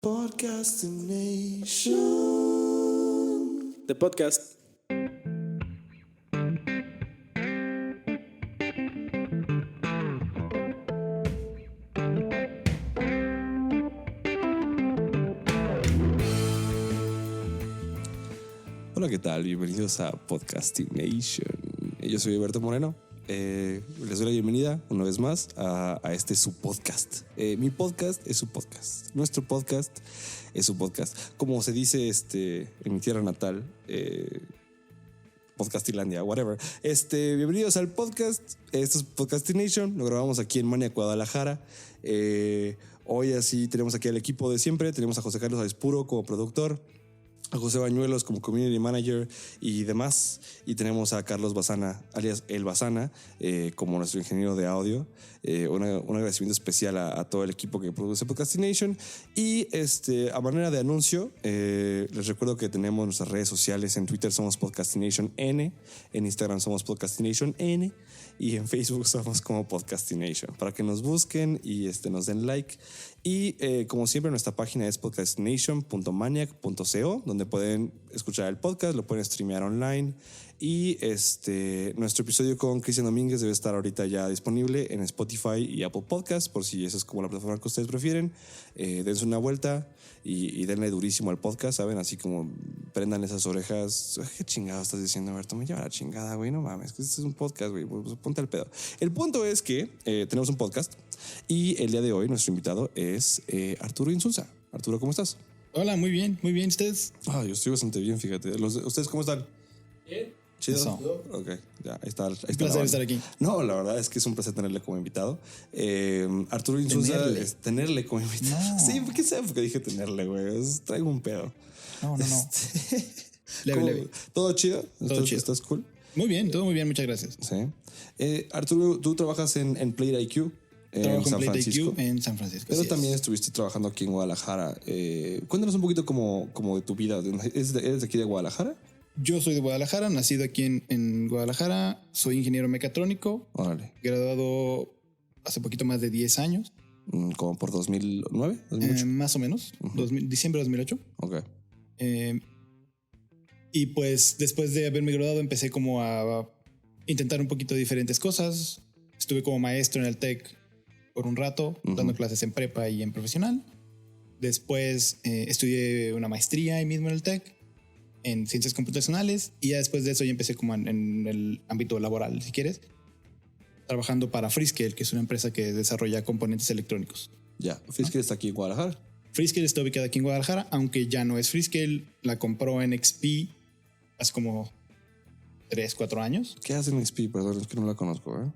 Podcastination. The podcast. Hola, ¿qué tal? Bienvenidos a Podcastination. Yo soy Alberto Moreno. Les doy la bienvenida una vez más a este su podcast. Mi podcast es su podcast. Nuestro podcast es su podcast. Como se dice en mi tierra natal, Podcastilandia, whatever. Bienvenidos al podcast. Esto es Podcastination. Lo grabamos aquí en Mania, Guadalajara. Hoy así tenemos aquí al equipo de siempre. Tenemos a José Carlos Aispuro como productor, a José Bañuelos como community manager y demás, y tenemos a Carlos Bazana, alias El Bazana, como nuestro ingeniero de audio. Un agradecimiento especial a todo el equipo que produce Podcastination. Y a manera de anuncio, les recuerdo que tenemos nuestras redes sociales. En Twitter somos Podcastination N, en Instagram somos Podcastination N, y en Facebook somos como Podcastination, para que nos busquen y nos den like. Y como siempre, nuestra página es podcastination.maniac.co, donde pueden escuchar el podcast, lo pueden streamear online. Y nuestro episodio con Cristian Domínguez debe estar ahorita ya disponible en Spotify y Apple Podcasts, por si esa es como la plataforma que ustedes prefieren. Dense una vuelta y denle durísimo al podcast, ¿saben? Así como prendan esas orejas. ¿Qué chingado estás diciendo, Alberto? Me lleva la chingada, güey, no mames, que este es un podcast, güey, pues ponte al pedo. El punto es que tenemos un podcast y el día de hoy nuestro invitado es Arturo Insulza. Arturo, ¿cómo estás? Hola, muy bien, ¿ustedes? Yo estoy bastante bien, fíjate. ¿Ustedes cómo están? Bien. ¿Chido? Eso. Ok, ya, ahí está. Un placer estar aquí. No, la verdad es que es un placer tenerle como invitado. Arturo Insulza, tenerle como invitado. No. Sí, ¿qué sé? Porque dije tenerle, güey. Traigo un pedo. No. Leve. ¿Todo chido? Todo chido. ¿Estás cool? Muy bien, todo muy bien, muchas gracias. Sí. Arturo, tú trabajas en Play IQ. Trabajo en Play IQ en San Francisco. Pero también estuviste trabajando aquí en Guadalajara. Cuéntanos un poquito como de tu vida. ¿Eres de aquí de Guadalajara? Yo soy de Guadalajara, nacido aquí en Guadalajara. Soy ingeniero mecatrónico. Órale. Graduado hace poquito más de 10 años. ¿Como por 2009? ¿2008? Más o menos. Diciembre de 2008. Ok. Y pues después de haberme graduado empecé como a intentar un poquito de diferentes cosas. Estuve como maestro en el TEC por un rato, dando clases en prepa y en profesional. Después estudié una maestría ahí mismo en el TEC, en ciencias computacionales, y ya después de eso ya empecé como en el ámbito laboral, si quieres, trabajando para Freescale, que es una empresa que desarrolla componentes electrónicos. Ya, Freescale está aquí en Guadalajara. Freescale está ubicada aquí en Guadalajara, aunque ya no es Freescale, la compró NXP hace como 3-4 años. ¿Qué hace NXP? Perdón, es que no la conozco, ¿eh?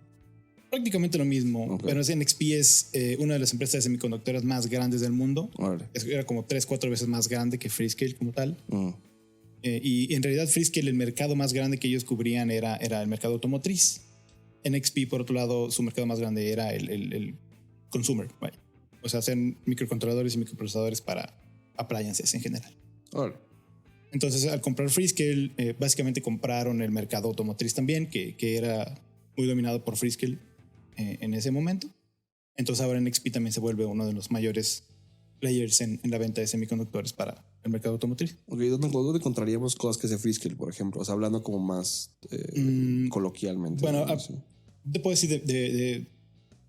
Prácticamente lo mismo, okay. Pero NXP es una de las empresas de semiconductores más grandes del mundo. Vale. Era como 3-4 veces más grande que Freescale como tal. Y en realidad Freescale, el mercado más grande que ellos cubrían era el mercado automotriz. NXP, por otro lado, su mercado más grande era el consumer. Vale. O sea, hacen microcontroladores y microprocesadores para appliances en general. Vale. Entonces, al comprar Freescale, básicamente compraron el mercado automotriz también, que era muy dominado por Freescale en ese momento. Entonces ahora NXP también se vuelve uno de los mayores players en la venta de semiconductores para el mercado automotriz. Ok, ¿dónde encontraríamos cosas que hace Freescale, por ejemplo? O sea, hablando como más coloquialmente. Bueno, te puedo decir de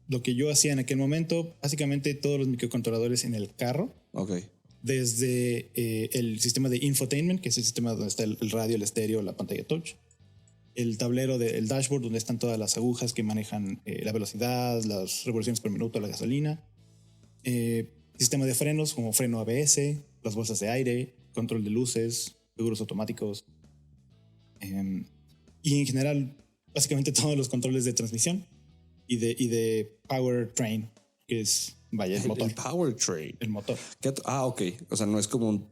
lo que yo hacía en aquel momento. Básicamente todos los microcontroladores en el carro. Ok. Desde el sistema de infotainment, que es el sistema donde está el radio, el estéreo, la pantalla touch. El tablero del dashboard, donde están todas las agujas que manejan la velocidad, las revoluciones por minuto, la gasolina. Sistema de frenos como freno ABS, las bolsas de aire, control de luces, seguros automáticos. Y en general, básicamente todos los controles de transmisión y de powertrain, que es, el motor. El powertrain. El motor. Ok. O sea, no es como un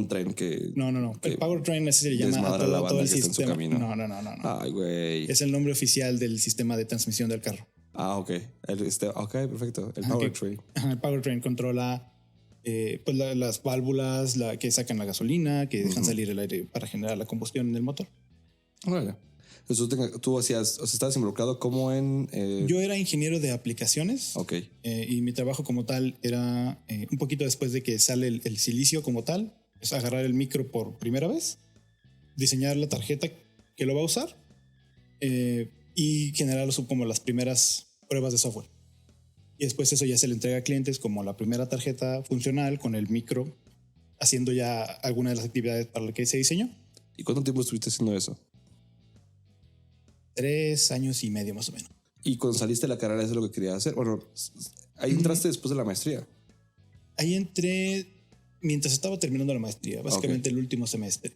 tren que... No. El powertrain así se le llama a todo el sistema. No. Ay, güey. Es el nombre oficial del sistema de transmisión del carro. Ok. Ok, perfecto. El powertrain. El powertrain controla pues las válvulas que sacan la gasolina, que dejan salir el aire para generar la combustión en el motor. Bueno. Entonces tú hacías, o sea, estabas involucrado como en... Yo era ingeniero de aplicaciones. Ok. Y mi trabajo como tal era un poquito después de que sale el silicio como tal, es agarrar el micro por primera vez, diseñar la tarjeta que lo va a usar y generar como las primeras pruebas de software. Y después eso ya se le entrega a clientes como la primera tarjeta funcional con el micro, haciendo ya algunas de las actividades para las que se diseñó. ¿Y cuánto tiempo estuviste haciendo eso? 3 años y medio más o menos. Y cuando saliste de la carrera, ¿eso es lo que querías hacer? Bueno, ahí entraste después de la maestría. Ahí entré mientras estaba terminando la maestría, básicamente el último semestre.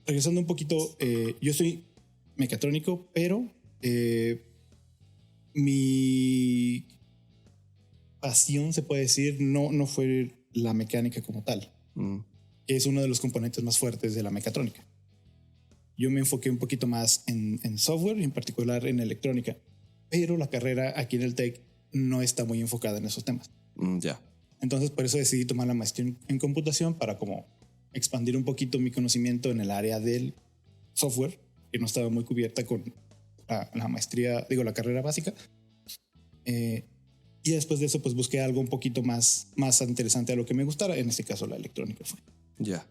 Regresando un poquito, yo soy mecatrónico, pero mi pasión, se puede decir, no fue la mecánica como tal, que es uno de los componentes más fuertes de la mecatrónica. Yo me enfoqué un poquito más en software, en particular en electrónica, pero la carrera aquí en el TEC no está muy enfocada en esos temas. Ya. Entonces por eso decidí tomar la maestría en computación para como expandir un poquito mi conocimiento en el área del software, que no estaba muy cubierta con la maestría, la carrera básica. Y después de eso pues busqué algo un poquito más interesante a lo que me gustara, en este caso la electrónica fue. Ya.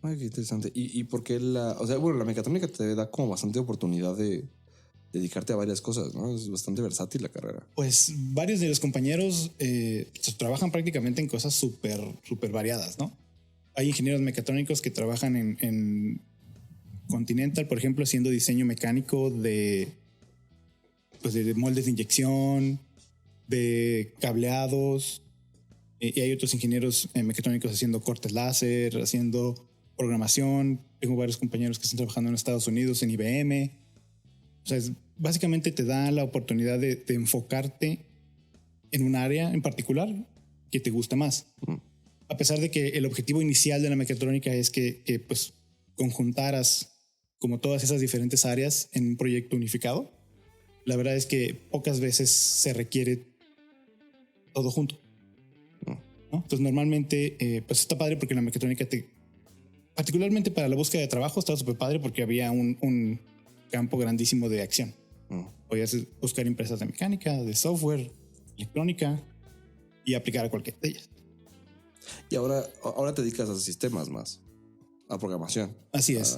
Ay, qué interesante. ¿Y por qué la mecatrónica te da como bastante oportunidad de dedicarte a varias cosas, ¿no? Es bastante versátil la carrera. Pues varios de los compañeros trabajan prácticamente en cosas súper variadas, ¿no? Hay ingenieros mecatrónicos que trabajan en Continental, por ejemplo, haciendo diseño mecánico de moldes de inyección, de cableados, y hay otros ingenieros mecatrónicos haciendo cortes láser, haciendo programación. Tengo varios compañeros que están trabajando en Estados Unidos en IBM. O sea, básicamente te da la oportunidad de enfocarte en un área en particular que te gusta más. A pesar de que el objetivo inicial de la mecatrónica es que pues conjuntaras como todas esas diferentes áreas en un proyecto unificado, la verdad es que pocas veces se requiere todo junto, ¿no? Entonces normalmente pues está padre porque la mecatrónica particularmente para la búsqueda de trabajo estaba súper padre porque había un campo grandísimo de acción. Podías buscar empresas de mecánica, de software, electrónica y aplicar a cualquiera de ellas. Y ahora te dedicas a sistemas más, a programación. Así es.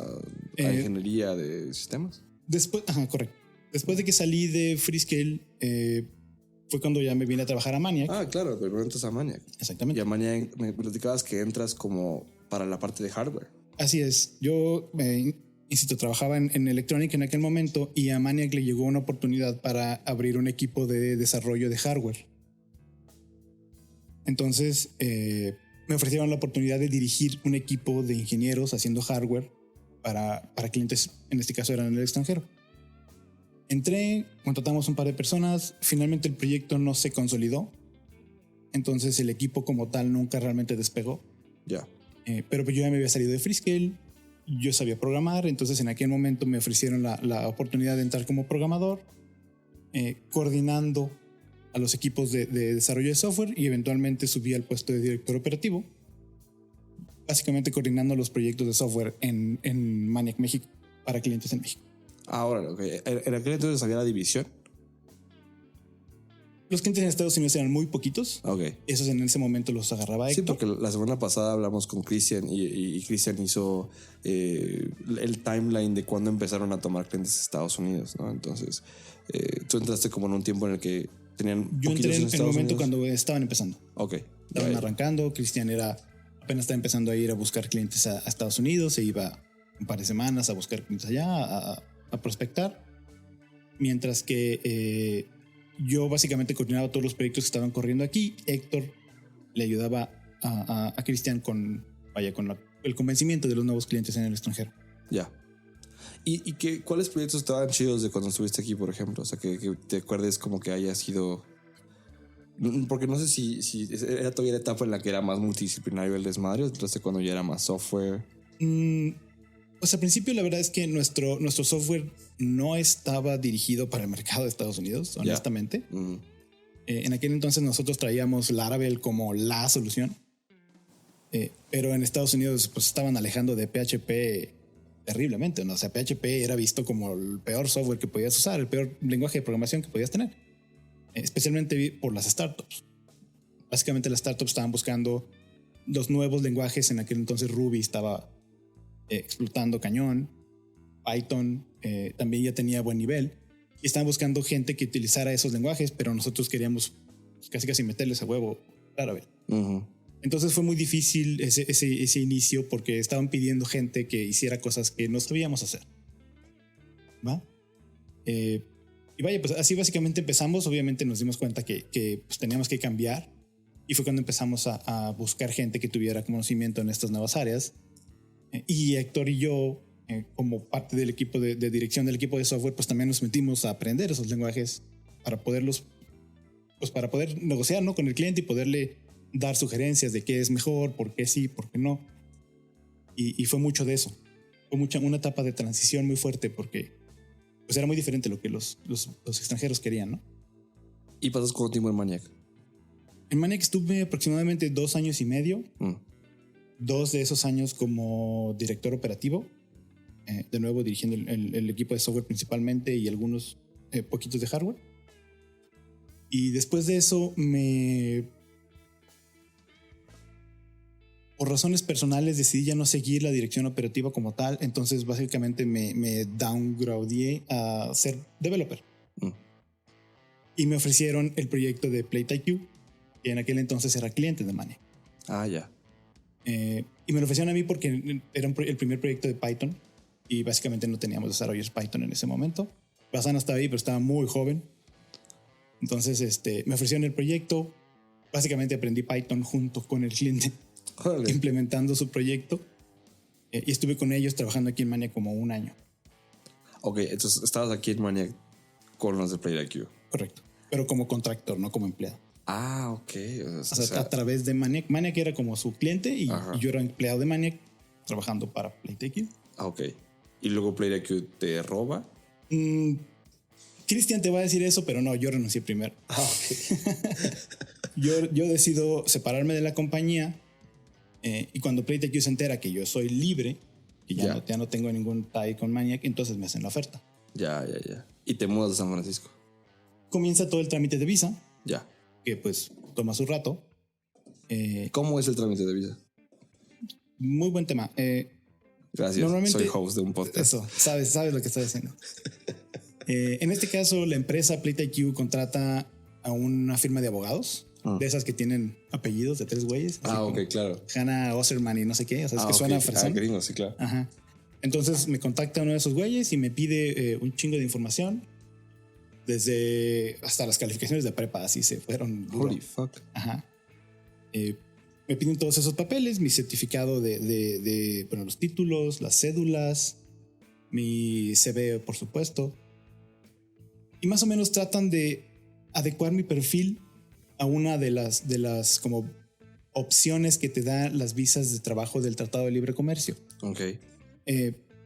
A ingeniería de sistemas. Correcto. Después de que salí de Freescale, fue cuando ya me vine a trabajar a Maniac. Ah, claro, pero entras a Maniac. Exactamente. Y a Maniac me platicabas que entras como para la parte de hardware. Así es. Yo, insisto, trabajaba en electrónica en aquel momento y a Maniac le llegó una oportunidad para abrir un equipo de desarrollo de hardware. Entonces, me ofrecieron la oportunidad de dirigir un equipo de ingenieros haciendo hardware para clientes, en este caso eran en el extranjero. Entré, contratamos un par de personas, finalmente el proyecto no se consolidó, entonces el equipo como tal nunca realmente despegó. Ya. Pero pues yo ya me había salido de Freescale, yo sabía programar, entonces en aquel momento me ofrecieron la oportunidad de entrar como programador, coordinando a los equipos de desarrollo de software y eventualmente subí al puesto de director operativo, básicamente coordinando los proyectos de software en Maniac México para clientes en México. Ahora, okay. ¿En aquel entonces había la división? Los clientes en Estados Unidos eran muy poquitos. Okay. Esos en ese momento los agarraba Héctor. Sí, porque la semana pasada hablamos con Cristian y Cristian hizo el timeline de cuando empezaron a tomar clientes de Estados Unidos, ¿no? Entonces, tú entraste como en un tiempo en el que tenían Yo entré en el momento Unidos. cuando estaban empezando. Ok. Estaban arrancando. Cristian apenas estaba empezando a ir a buscar clientes a Estados Unidos. Se iba un par de semanas a buscar clientes allá, a prospectar. Mientras que yo básicamente coordinaba todos los proyectos que estaban corriendo aquí. Héctor le ayudaba a Cristian con el convencimiento de los nuevos clientes en el extranjero. Ya. ¿Y cuáles proyectos estaban chidos de cuando estuviste aquí, por ejemplo? O sea, que te acuerdes como que haya sido... Porque no sé si era todavía la etapa en la que era más multidisciplinario el desmadre, o entonces cuando ya era más software. Pues al principio la verdad es que nuestro software no estaba dirigido para el mercado de Estados Unidos, honestamente. En aquel entonces nosotros traíamos Laravel como la solución, pero en Estados Unidos pues estaban alejando de PHP terriblemente, ¿no? O sea, PHP era visto como el peor software que podías usar, el peor lenguaje de programación que podías tener, especialmente por las startups. Básicamente las startups estaban buscando los nuevos lenguajes. En aquel entonces Ruby estaba explotando cañón, Python también ya tenía buen nivel, y estaban buscando gente que utilizara esos lenguajes, pero nosotros queríamos casi meterles a huevo Laravel. Entonces fue muy difícil ese inicio, porque estaban pidiendo gente que hiciera cosas que no sabíamos hacer. ¿Va? Y vaya, pues así básicamente empezamos. Obviamente nos dimos cuenta que pues teníamos que cambiar, y fue cuando empezamos a buscar gente que tuviera conocimiento en estas nuevas áreas. Y Héctor y yo, como parte del equipo de dirección del equipo de software, pues también nos metimos a aprender esos lenguajes para poderlos, pues para poder negociar, ¿no?, con el cliente y poderle dar sugerencias de qué es mejor, por qué sí, por qué no. Y fue mucho de eso. Fue una etapa de transición muy fuerte, porque pues era muy diferente lo que los extranjeros querían, ¿no? ¿Y pasas cuánto tiempo en Maniac? En Maniac estuve aproximadamente 2 años y medio. 2 de esos años como director operativo, de nuevo dirigiendo el equipo de software principalmente, y algunos poquitos de hardware. Y después de eso por razones personales decidí ya no seguir la dirección operativa como tal. Entonces básicamente me downgradeé a ser developer. Y me ofrecieron el proyecto de PlateIQ, que en aquel entonces era cliente de Maniac. Ya. Y me lo ofrecieron a mí porque era el primer proyecto de Python, y básicamente no teníamos desarrolladores Python en ese momento. Basana estaba ahí, pero estaba muy joven. Entonces me ofrecieron el proyecto. Básicamente aprendí Python junto con el cliente, implementando su proyecto, y estuve con ellos trabajando aquí en Maniac como 1 año. Ok, entonces estabas aquí en Maniac con los de PlateIQ. Correcto, pero como contractor, no como empleado. Ok. O sea, a través de Maniac. Maniac era como su cliente, y yo era empleado de Maniac trabajando para PlateIQ. Ok. ¿Y luego PlateIQ te roba? Cristian te va a decir eso, pero no, yo renuncié primero. Yo decido separarme de la compañía, y cuando PlateIQ se entera que yo soy libre, que ya no tengo ningún tie con Maniac, entonces me hacen la oferta. Ya. Y te mudas a San Francisco. Comienza todo el trámite de visa. Ya. Que pues toma su rato. ¿Cómo es el trámite de visa? Muy buen tema. Gracias, soy host de un podcast. Eso, sabes lo que estoy haciendo. En este caso, la empresa PlateIQ contrata a una firma de abogados, de esas que tienen apellidos de 3 güeyes. Ok, claro. Hannah Osserman y no sé qué. O sea, es que suena fresón. Gringo, sí, claro. Ajá. Entonces me contacta uno de esos güeyes y me pide un chingo de información, desde hasta las calificaciones de prepa, así se fueron. Holy fuck. Ajá. Me piden todos esos papeles, mi certificado de bueno, los títulos, las cédulas, mi CV, por supuesto. Y más o menos tratan de adecuar mi perfil a una de las como opciones que te dan las visas de trabajo del Tratado de Libre Comercio. Ok.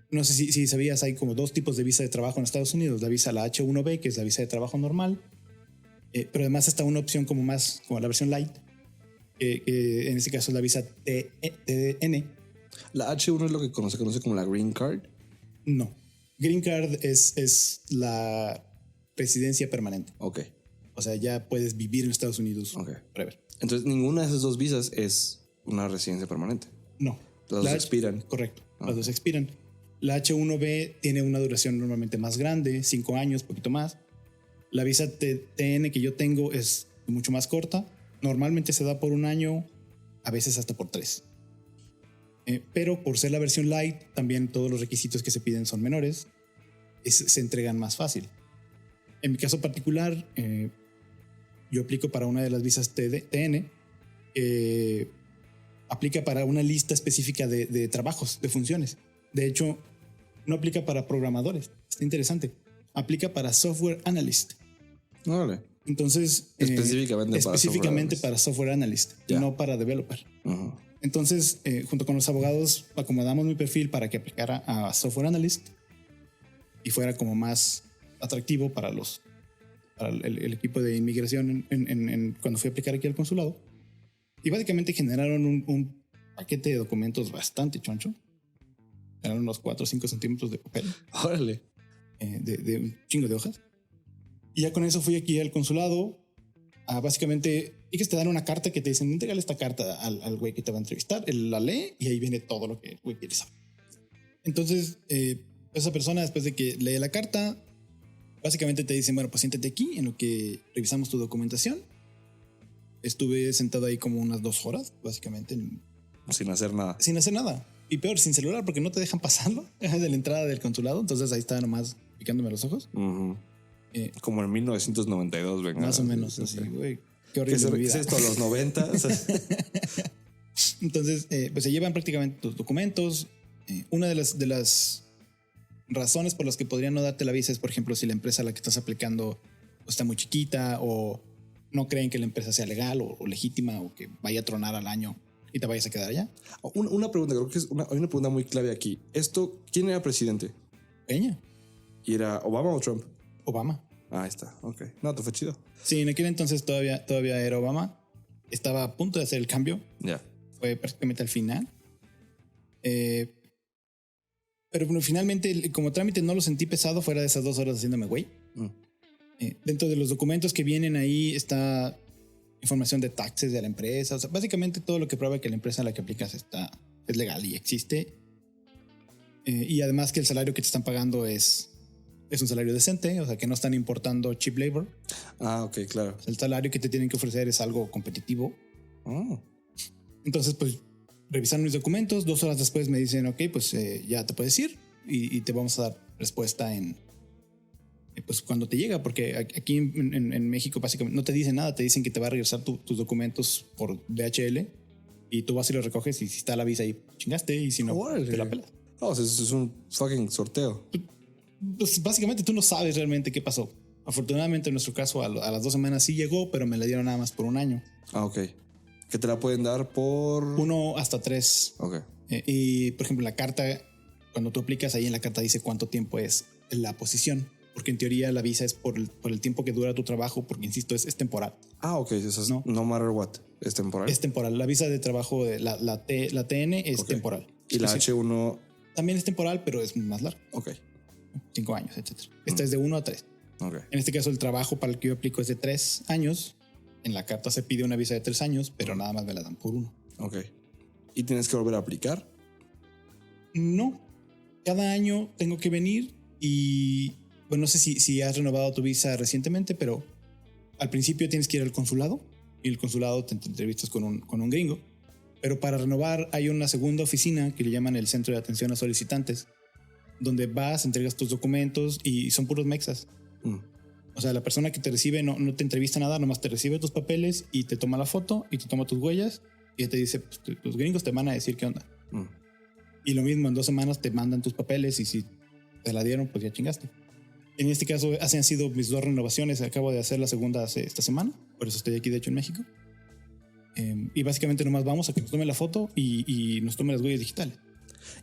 No sé si sabías, hay como 2 tipos de visa de trabajo en Estados Unidos. La visa, la H1B, que es la visa de trabajo normal. Pero además está una opción como la versión light, que en este caso es la visa TN. ¿La H1 es lo que se conoce como la Green Card? No. Green Card es la residencia permanente. Ok. O sea, ya puedes vivir en Estados Unidos. Ok. Forever. Entonces, ninguna de esas 2 visas es una residencia permanente. No. Las 2 expiran. Correcto. Las 2 expiran. La H1B tiene una duración normalmente más grande, 5 años, poquito más. La visa TN que yo tengo es mucho más corta. Normalmente se da por 1 año, a veces hasta por 3. Pero por ser la versión light, también todos los requisitos que se piden son menores. Se entregan más fácil. En mi caso particular, yo aplico para una de las visas TN. Aplica para una lista específica de trabajos, de funciones. De hecho, no aplica para programadores. Está interesante. Aplica para software analyst. Vale. Entonces, específicamente para software analyst, no para developer. Entonces, junto con los abogados, acomodamos mi perfil para que aplicara a software analyst y fuera como más atractivo para el equipo de inmigración cuando fui a aplicar aquí al consulado. Y básicamente generaron un paquete de documentos bastante choncho, Eran unos 4 o 5 centímetros de papel. Órale. De un chingo de hojas. Y ya con eso fui aquí al consulado. Básicamente, ellos te dan una carta que te dicen, entrégale esta carta al güey que te va a entrevistar. Él la lee y ahí viene todo lo que el güey quiere saber. Entonces, esa persona, después de que lee la carta, básicamente te dicen, bueno, pues siéntate aquí en lo que revisamos tu documentación. Estuve sentado ahí como unas 2 horas, básicamente. Sin hacer nada. Sin hacer nada. Y peor, sin celular, porque no te dejan pasarlo de la entrada del consulado. Entonces ahí estaba nomás picándome los ojos. Como en 1992, venga. Más o menos, así, güey. Qué horrible mi vida. ¿Qué es esto a los 90? Entonces, pues se llevan prácticamente tus documentos. Una de las razones por las que podrían no darte la visa es, por ejemplo, si la empresa a la que estás aplicando está muy chiquita o no creen que la empresa sea legal o legítima o que vaya a tronar al año y te vayas a quedar allá. Una pregunta, creo que hay una pregunta muy clave aquí. ¿Quién era presidente? Peña. ¿Y era Obama o Trump? Obama. Ahí está, ok. No, te fue chido. Sí, en aquel entonces todavía era Obama. Estaba a punto de hacer el cambio. Ya. Fue prácticamente al final. Pero bueno, finalmente, como trámite, no lo sentí pesado fuera de esas 2 horas haciéndome güey. Dentro de los documentos que vienen ahí está información de taxes de la empresa. O sea, básicamente todo lo que prueba que la empresa a la que aplicas es legal y existe. Y además que el salario que te están pagando es un salario decente, o sea, que no están importando cheap labor. Ok, claro. O sea, el salario que te tienen que ofrecer es algo competitivo. Entonces, pues, revisaron mis documentos. 2 horas después me dicen, ok, pues ya te puedes ir y te vamos a dar respuesta pues cuando te llega, porque aquí en México básicamente no te dicen nada, te dicen que te va a regresar tus documentos por DHL y tú vas y los recoges y si está la visa ahí chingaste y si no, te la pelas. No, es un fucking sorteo. Pues básicamente tú no sabes realmente qué pasó. Afortunadamente en nuestro caso a las 2 semanas sí llegó, pero me la dieron nada más por 1 año. Ok. ¿Que te la pueden dar por 1 hasta 3? Ok. Y por ejemplo la carta, cuando tú aplicas ahí en la carta dice cuánto tiempo es la posición, porque en teoría la visa es por el tiempo que dura tu trabajo, porque insisto es temporal. Ok, eso es no matter what, es temporal. Es temporal. La visa de trabajo de la TN es temporal. Y la H1 también es temporal, pero es más larga. Ok. 5 años, etcétera. Esta es de 1 a 3. Okay. En este caso el trabajo para el que yo aplico es de 3 años. En la carta se pide una visa de 3 años, pero nada más me la dan por 1. Ok. ¿Y tienes que volver a aplicar? No. Cada año tengo que venir y bueno, no sé si has renovado tu visa recientemente, pero al principio tienes que ir al consulado y el consulado te entrevistas con un gringo. Pero para renovar hay una segunda oficina que le llaman el Centro de Atención a Solicitantes, donde vas, entregas tus documentos y son puros mexas. O sea, la persona que te recibe no te entrevista nada, nomás te recibe tus papeles y te toma la foto y te toma tus huellas y te dice, pues, los gringos te van a decir qué onda. Y lo mismo, en 2 semanas te mandan tus papeles y si te la dieron, pues ya chingaste. En este caso, así han sido mis 2 renovaciones. Acabo de hacer la segunda esta semana, por eso estoy aquí, de hecho, en México. Y básicamente nomás vamos a que nos tome la foto y nos tome las huellas digitales.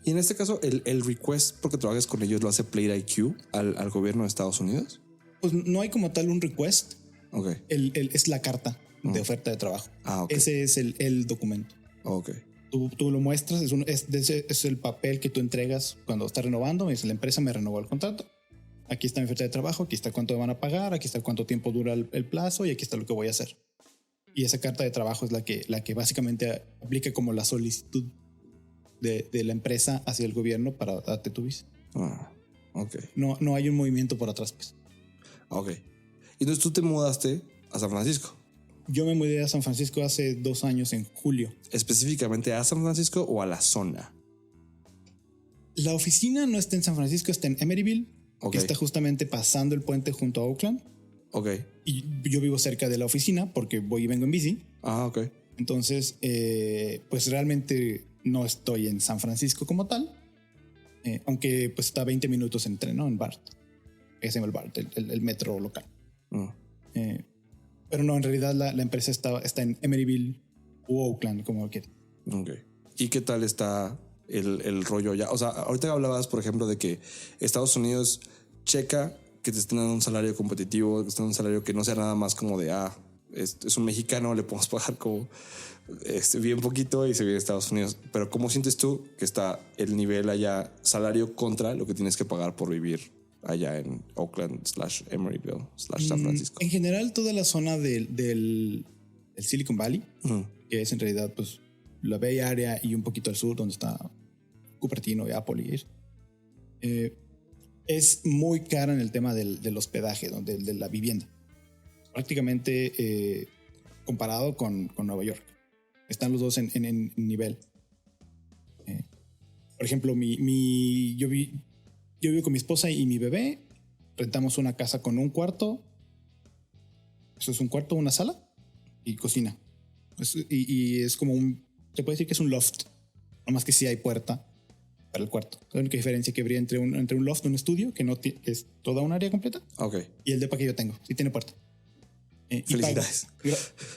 Y en este caso, el request, porque trabajas con ellos, lo hace PlayerIQ al gobierno de Estados Unidos. Pues no hay como tal un request. Ok. Es la carta de oferta de trabajo. Okay. Ese es el documento. Ok. Tú lo muestras, es el papel que tú entregas cuando estás renovando. Es la empresa me renovó el contrato. Aquí está mi oferta de trabajo, aquí está cuánto me van a pagar, aquí está cuánto tiempo dura el plazo y aquí está lo que voy a hacer. Y esa carta de trabajo es la que básicamente aplica como la solicitud de la empresa hacia el gobierno para darte tu visa. Ok. No hay un movimiento por atrás, pues. Ok. Entonces tú te mudaste a San Francisco. Yo me mudé a San Francisco hace 2 años, en julio. ¿Específicamente a San Francisco o a la zona? La oficina no está en San Francisco, está en Emeryville, que está justamente pasando el puente junto a Oakland. Ok. Y yo vivo cerca de la oficina porque voy y vengo en bici. Ok. Entonces, pues realmente no estoy en San Francisco como tal, aunque pues está a 20 minutos en tren, ¿no? En BART. Es el BART, el metro local. Pero no, en realidad la empresa está en Emeryville o Oakland, como quieras. Ok. ¿Y qué tal está el rollo ya? O sea, ahorita hablabas, por ejemplo, de que Estados Unidos checa que te estén dando un salario competitivo, que estén dando un salario que no sea nada más como de es un mexicano, le podemos pagar como bien poquito y se viene a Estados Unidos. Pero ¿cómo sientes tú que está el nivel allá, salario contra lo que tienes que pagar por vivir allá en Oakland / Emeryville / San Francisco? En general, toda la zona del Silicon Valley, que es en realidad pues la Bay Area y un poquito al sur donde está Cupertino y Apple y eso, es muy cara en el tema del hospedaje, de la vivienda. Prácticamente comparado con Nueva York. Están los dos en nivel. Por ejemplo, yo vivo con mi esposa y mi bebé. Rentamos una casa con un cuarto. Eso es un cuarto, una sala y cocina. Y es como se puede decir que es un loft. Nomás que sí hay puerta para el cuarto. La única diferencia que habría entre un loft y un estudio, que no es toda un área completa. Okay. Y el depa que yo tengo, sí tiene puerta. Felicidades.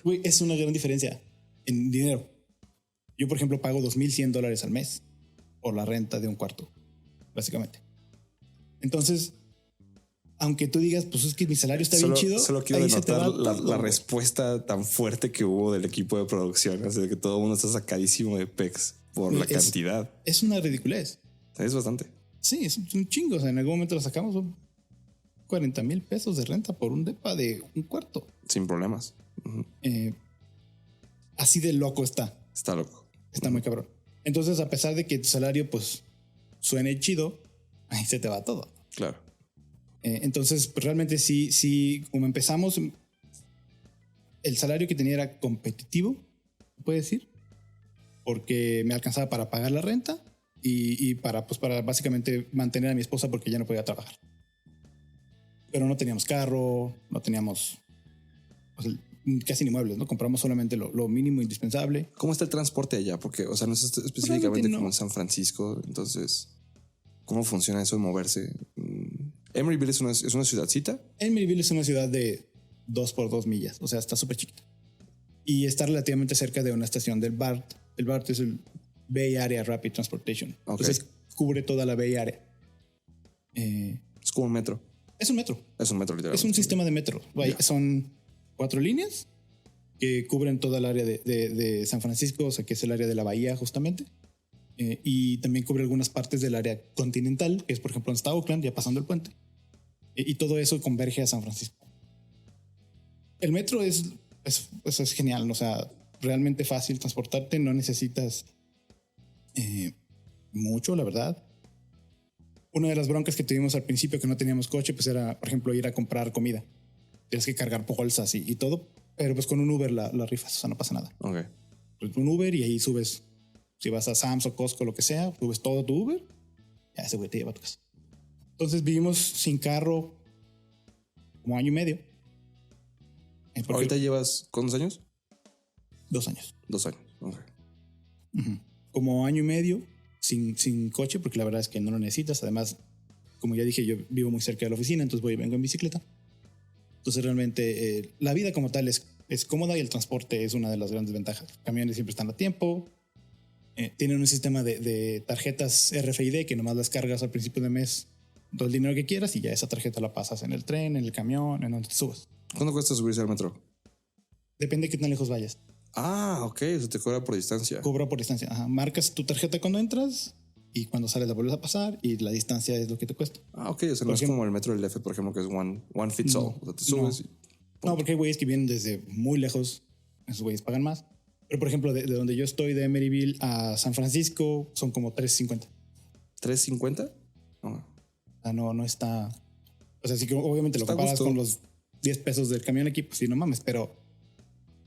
Güey, es una gran diferencia en dinero. Yo, por ejemplo, pago $2,100 al mes por la renta de un cuarto, básicamente. Entonces, aunque tú digas, pues es que mi salario está bien chido. Solo quiero denotar la respuesta tan fuerte que hubo del equipo de producción. Así de que todo el mundo está sacadísimo de pex por la cantidad. Es una ridiculez. Es bastante. Sí, es un chingo. O sea, en algún momento lo sacamos, son $40,000 de renta por un depa de un cuarto. Sin problemas. Así de loco está. Está loco. Está muy cabrón. Entonces, a pesar de que tu salario pues suene chido, ahí se te va todo. Claro. Entonces, pues, realmente sí, como empezamos, el salario que tenía era competitivo, se puede decir, porque me alcanzaba para pagar la renta y para básicamente mantener a mi esposa porque ya no podía trabajar. Pero no teníamos carro, no teníamos casi ni muebles, ¿no? Compramos solamente lo mínimo indispensable. ¿Cómo está el transporte allá? Porque, o sea, no es específicamente como en San Francisco. Entonces, ¿cómo funciona eso de moverse? ¿Emeryville es una ciudadcita? Emeryville es una ciudad de 2 por 2 millas, o sea, está súper chiquita. Y está relativamente cerca de una estación del BART. El BART es el Bay Area Rapid Transportation. Okay. Entonces, cubre toda la Bay Area. Es como un metro. Es un metro. Es un metro, literalmente. Es un sistema de metro. Yeah. Son 4 líneas que cubren toda el área de San Francisco, o sea, que es el área de la bahía, justamente. Y también cubre algunas partes del área continental, que es, por ejemplo, donde está Oakland, ya pasando el puente. Y todo eso converge a San Francisco. El metro es genial, o sea, realmente fácil transportarte, no necesitas mucho, la verdad. Una de las broncas que tuvimos al principio que no teníamos coche, pues era, por ejemplo, ir a comprar comida. Tienes que cargar bolsas y todo, pero pues con un Uber la rifas, o sea, no pasa nada. Okay. Pues un Uber y ahí subes, si vas a Sam's o Costco, lo que sea, subes todo tu Uber, ya ese güey te lleva a tu casa. Entonces vivimos sin carro como año y medio. ¿Ahorita llevas cuántos años? 2 años. 2 años, okay. Como año y medio sin coche, porque la verdad es que no lo necesitas. Además, como ya dije, yo vivo muy cerca de la oficina, entonces vengo en bicicleta. Entonces realmente la vida como tal es cómoda y el transporte es una de las grandes ventajas. Los camiones siempre están a tiempo. Tienen un sistema de tarjetas RFID que nomás las cargas al principio de mes, todo el dinero que quieras, y ya esa tarjeta la pasas en el tren, en el camión, en donde te subas. ¿Cuánto cuesta subirse al metro? Depende de qué tan lejos vayas. Ah, ok, eso te cobra por distancia. Cobra por distancia. Ajá. Marcas tu tarjeta cuando entras y cuando sales la vuelves a pasar y la distancia es lo que te cuesta. Ah, ok, o sea, no es como el metro del DF, por ejemplo, que es one fits all. O sea, te subes no, porque hay güeyes que vienen desde muy lejos, esos güeyes pagan más. Pero, por ejemplo, de donde yo estoy, de Emeryville a San Francisco, son como $3.50. ¿$3.50? O sea, no está... O sea, sí que obviamente está lo comparas con los $10 del camión aquí, pues sí, no mames, pero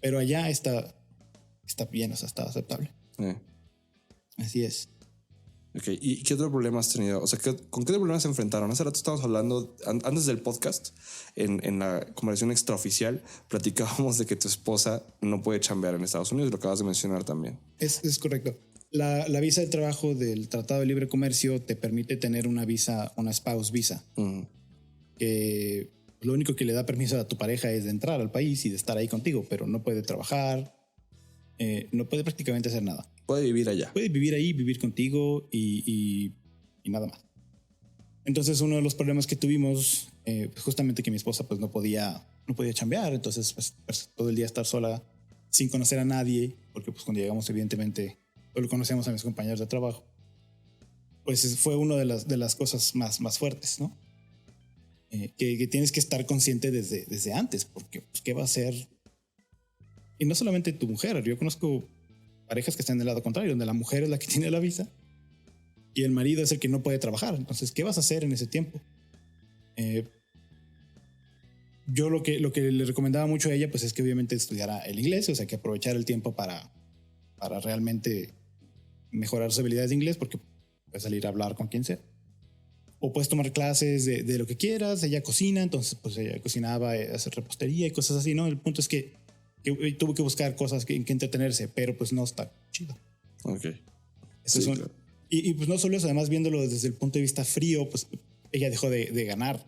allá está bien, o sea, está aceptable. Así es. Ok, ¿y qué otro problema has tenido? O sea, ¿con qué problemas se enfrentaron? Hace rato estábamos hablando, antes del podcast, en la conversación extraoficial, platicábamos de que tu esposa no puede chambear en Estados Unidos, lo acabas de mencionar también. Es correcto. La visa de trabajo del Tratado de Libre Comercio te permite tener una visa, una spouse visa, que lo único que le da permiso a tu pareja es de entrar al país y de estar ahí contigo, pero no puede trabajar, no puede prácticamente hacer nada. Puede vivir allá. Puede vivir ahí, vivir contigo y nada más. Entonces uno de los problemas que tuvimos, pues justamente que mi esposa pues no podía chambear, entonces pues, todo el día estar sola sin conocer a nadie, porque pues cuando llegamos evidentemente solo conocíamos a mis compañeros de trabajo, pues fue una de las cosas más fuertes, ¿no? Que tienes que estar consciente desde antes, porque pues, ¿qué va a hacer? Y no solamente tu mujer, yo conozco parejas que están del lado contrario, donde la mujer es la que tiene la visa y el marido es el que no puede trabajar. Entonces, ¿qué vas a hacer en ese tiempo? Yo lo que le recomendaba mucho a ella pues es que obviamente estudiara el inglés, o sea, que aprovechara el tiempo para realmente mejorar sus habilidades de inglés, porque puedes salir a hablar con quien sea. O puedes tomar clases de lo que quieras. Ella cocina, entonces pues ella cocinaba, hacer repostería y cosas así, ¿no? El punto es que tuvo que buscar cosas en que entretenerse, pero pues no está chido. Ok. Sí, claro. Y pues no solo eso, además viéndolo desde el punto de vista frío, pues ella dejó de ganar,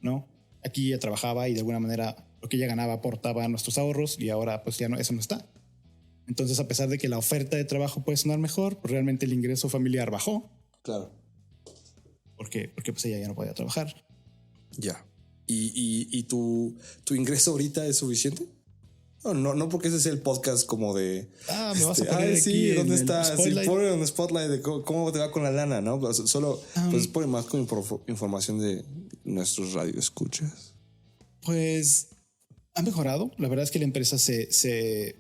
¿no? Aquí ella trabajaba y de alguna manera lo que ella ganaba aportaba a nuestros ahorros y ahora pues ya no, eso no está. Entonces, a pesar de que la oferta de trabajo puede sonar mejor, pues realmente el ingreso familiar bajó. Claro. Porque pues ella ya no podía trabajar. Ya. ¿Y tu ingreso ahorita es suficiente? No, porque ese es el podcast como de... me vas a poner aquí sí, ¿dónde está? Spotlight. Sí, pone un spotlight de cómo te va con la lana, ¿no? Solo pues pone más con información de nuestros radioescuchas. Pues ha mejorado. La verdad es que la empresa se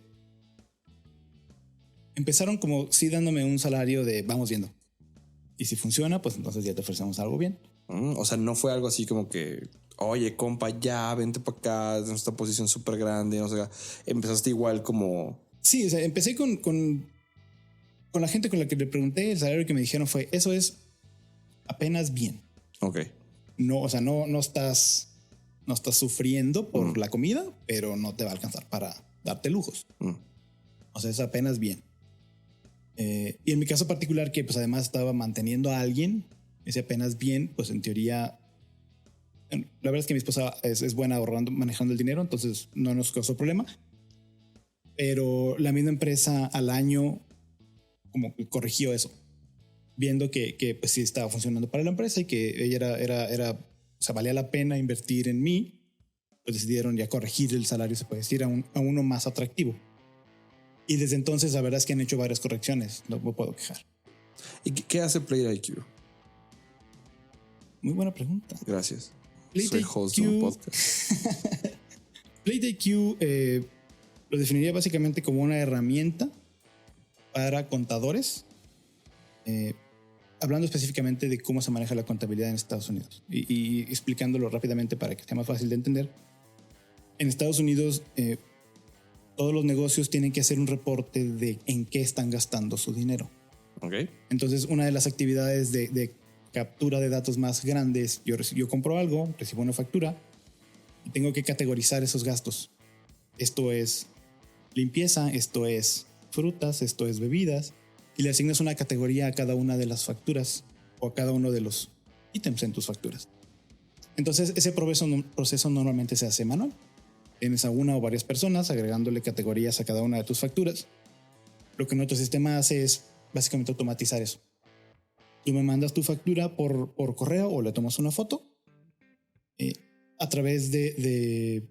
empezaron como sí dándome un salario de vamos viendo. Y si funciona, pues entonces ya te ofrecemos algo bien. O sea, no fue algo así como que, oye, compa, ya, vente para acá, es nuestra posición súper grande. O sea, empezaste igual como... Sí, o sea, empecé con la gente con la que le pregunté, el salario que me dijeron fue, eso es apenas bien. Ok. No, o sea, no estás sufriendo por la comida, pero no te va a alcanzar para darte lujos. O sea, es apenas bien. Y en mi caso particular, que pues además estaba manteniendo a alguien, ese apenas bien, pues en teoría, la verdad es que mi esposa es buena ahorrando, manejando el dinero, entonces no nos causó problema. Pero la misma empresa al año como que corrigió eso, viendo que pues sí estaba funcionando para la empresa y que ella era, o sea, valía la pena invertir en mí, pues decidieron ya corregir el salario, se puede decir, a uno más atractivo. Y desde entonces la verdad es que han hecho varias correcciones, no me puedo quejar. ¿Y qué hace PlayerIQ? Muy buena pregunta. Gracias. Soy host de un podcast. PlayerIQ lo definiría básicamente como una herramienta para contadores, hablando específicamente de cómo se maneja la contabilidad en Estados Unidos y explicándolo rápidamente para que sea más fácil de entender. En Estados Unidos, todos los negocios tienen que hacer un reporte de en qué están gastando su dinero. Okay. Entonces, una de las actividades de captura de datos más grandes, yo compro algo, recibo una factura y tengo que categorizar esos gastos. Esto es limpieza, esto es frutas, esto es bebidas, y le asignas una categoría a cada una de las facturas o a cada uno de los ítems en tus facturas. Entonces, ese proceso normalmente se hace manual. Tienes a una o varias personas agregándole categorías a cada una de tus facturas. Lo que nuestro sistema hace es básicamente automatizar eso. Tú me mandas tu factura por correo o le tomas una foto. A través de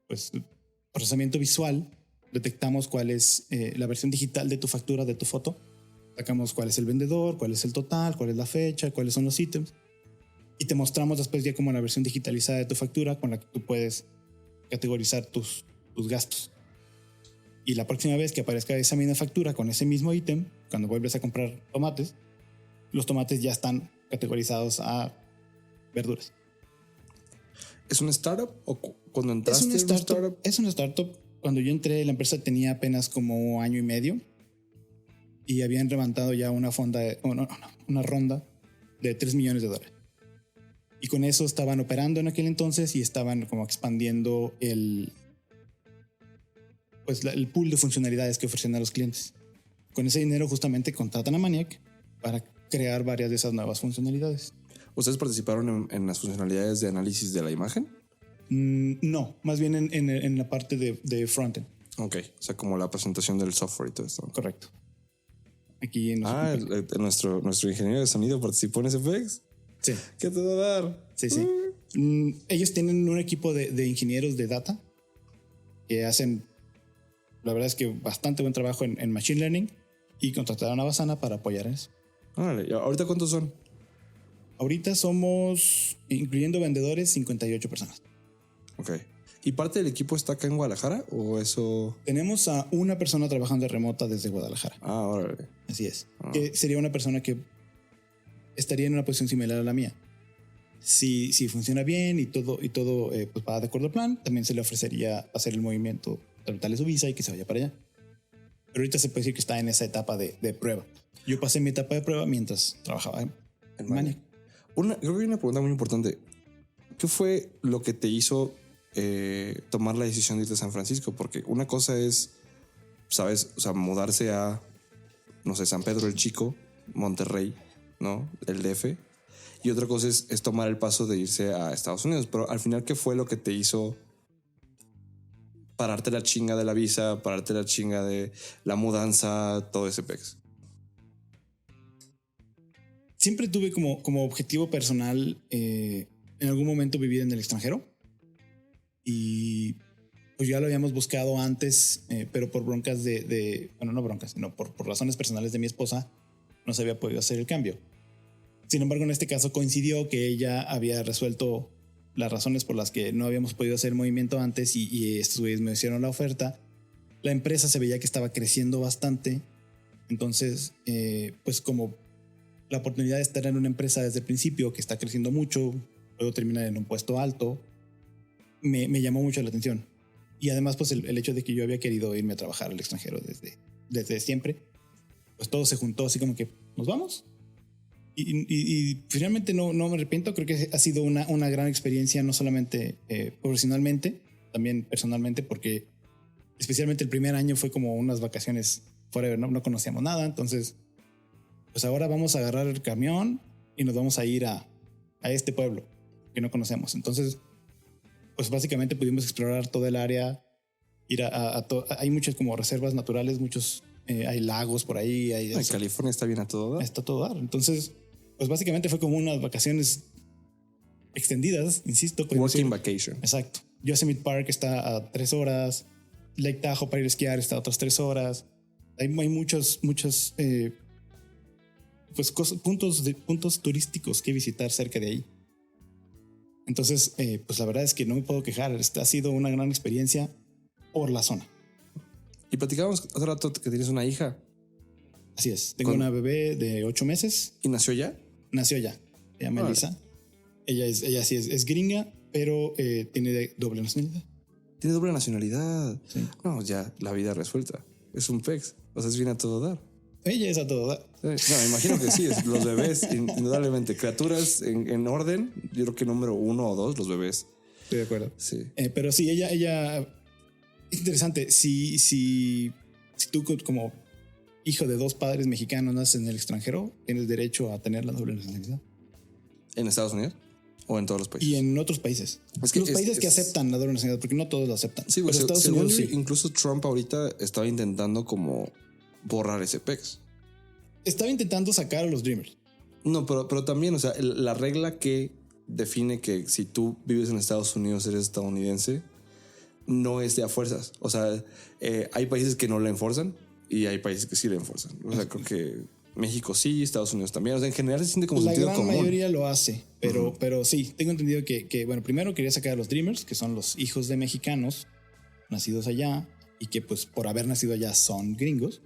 pues, procesamiento visual, detectamos cuál es la versión digital de tu factura, de tu foto. Sacamos cuál es el vendedor, cuál es el total, cuál es la fecha, cuáles son los ítems. Y te mostramos después ya como la versión digitalizada de tu factura con la que tú puedes categorizar tus gastos. Y la próxima vez que aparezca esa misma factura con ese mismo ítem, cuando vuelves a comprar tomates, los tomates ya están categorizados a verduras. ¿Es una startup? ¿O cuando entraste es una startup? Es una startup. Cuando yo entré, la empresa tenía apenas como año y medio y habían levantado ya una ronda de $3 millones. Y con eso estaban operando en aquel entonces y estaban como expandiendo el pool de funcionalidades que ofrecían a los clientes. Con ese dinero justamente contratan a Maniac para crear varias de esas nuevas funcionalidades. ¿Ustedes participaron en las funcionalidades de análisis de la imagen? No, más bien en la parte de frontend. Ok, o sea, como la presentación del software y todo esto. Correcto. Aquí en nuestro ingeniero de sonido participó en ese PEX. Sí. ¿Qué a todo dar? Sí. Ellos tienen un equipo de ingenieros de data que hacen, la verdad es que bastante buen trabajo en Machine Learning y contrataron a Basana para apoyar en eso. Órale, ¿y ahorita cuántos son? Ahorita somos, incluyendo vendedores, 58 personas. Ok. ¿Y parte del equipo está acá en Guadalajara o eso? Tenemos a una persona trabajando remota desde Guadalajara. Ah, órale. Así es. Que sería una persona que estaría en una posición similar a la mía. Si funciona bien y todo pues va de acuerdo al plan, también se le ofrecería hacer el movimiento, tramitarle su visa y que se vaya para allá. Pero ahorita se puede decir que está en esa etapa de prueba. Yo pasé mi etapa de prueba mientras trabajaba en Maniac. Creo que hay una pregunta muy importante. ¿Qué fue lo que te hizo tomar la decisión de irte a San Francisco? Porque una cosa es, ¿sabes? O sea, mudarse a, no sé, San Pedro el Chico, Monterrey, ¿no? El DF. Y otra cosa es tomar el paso de irse a Estados Unidos. Pero al final, ¿qué fue lo que te hizo pararte la chinga de la visa, pararte la chinga de la mudanza, todo ese pex? Siempre tuve como objetivo personal en algún momento vivir en el extranjero. Y pues ya lo habíamos buscado antes, pero por broncas bueno, no broncas, sino por razones personales de mi esposa, no se había podido hacer el cambio. Sin embargo, en este caso coincidió que ella había resuelto las razones por las que no habíamos podido hacer el movimiento antes y estos güeyes me hicieron la oferta. La empresa se veía que estaba creciendo bastante. Entonces, pues como la oportunidad de estar en una empresa desde el principio que está creciendo mucho, luego terminar en un puesto alto, me llamó mucho la atención. Y además, pues el hecho de que yo había querido irme a trabajar al extranjero desde siempre, pues todo se juntó así como que nos vamos. Y finalmente no me arrepiento. Creo que ha sido una gran experiencia, no solamente profesionalmente, también personalmente, porque especialmente el primer año fue como unas vacaciones forever, no conocíamos nada. Entonces, pues ahora vamos a agarrar el camión y nos vamos a ir a este pueblo que no conocemos. Entonces, pues básicamente pudimos explorar toda el área, ir hay muchas como reservas naturales, hay lagos por ahí. California está bien a todo dar. Está a todo dar. Entonces, pues básicamente fue como unas vacaciones extendidas, insisto. Working vacation. Exacto. Yosemite Park está a 3 horas. Lake Tahoe para ir a esquiar está a otras 3 horas. Hay muchos pues puntos turísticos que visitar cerca de ahí. Entonces, pues la verdad es que no me puedo quejar. Ha sido una gran experiencia por la zona. Y platicábamos hace rato que tienes una hija. Así es. Tengo una bebé de 8 meses. ¿Y nació ya? Nació ya. Se llama Elisa. Ella sí es gringa, pero tiene doble nacionalidad. Tiene doble nacionalidad. Sí. No, ya la vida resuelta. Es un pex. O sea, es bien a todo dar. Ella es a todo dar. No, me imagino que sí. Los bebés, indudablemente. Criaturas en orden. Yo creo que número 1 o 2, los bebés. Estoy de acuerdo. Sí. Pero sí, ella... Interesante. Si tú como hijo de 2 padres mexicanos naces en el extranjero, tienes derecho a tener la doble nacionalidad. ¿En Estados Unidos? ¿O en todos los países? Y en otros países. Es que los países que aceptan la doble nacionalidad, porque no todos lo aceptan. Sí, pero Estados según Unidos sí. Incluso Trump ahorita estaba intentando como borrar ese pex. Estaba intentando sacar a los Dreamers. No, pero también, o sea, la regla que define que si tú vives en Estados Unidos eres estadounidense no es de a fuerzas. O sea, hay países que no la enforzan y hay países que sí la enforzan. O sea, creo que México sí, Estados Unidos también. O sea, en general se siente como sentido común. La gran mayoría lo hace, pero sí, tengo entendido que, bueno, primero quería sacar a los Dreamers, que son los hijos de mexicanos nacidos allá y que pues por haber nacido allá son gringos.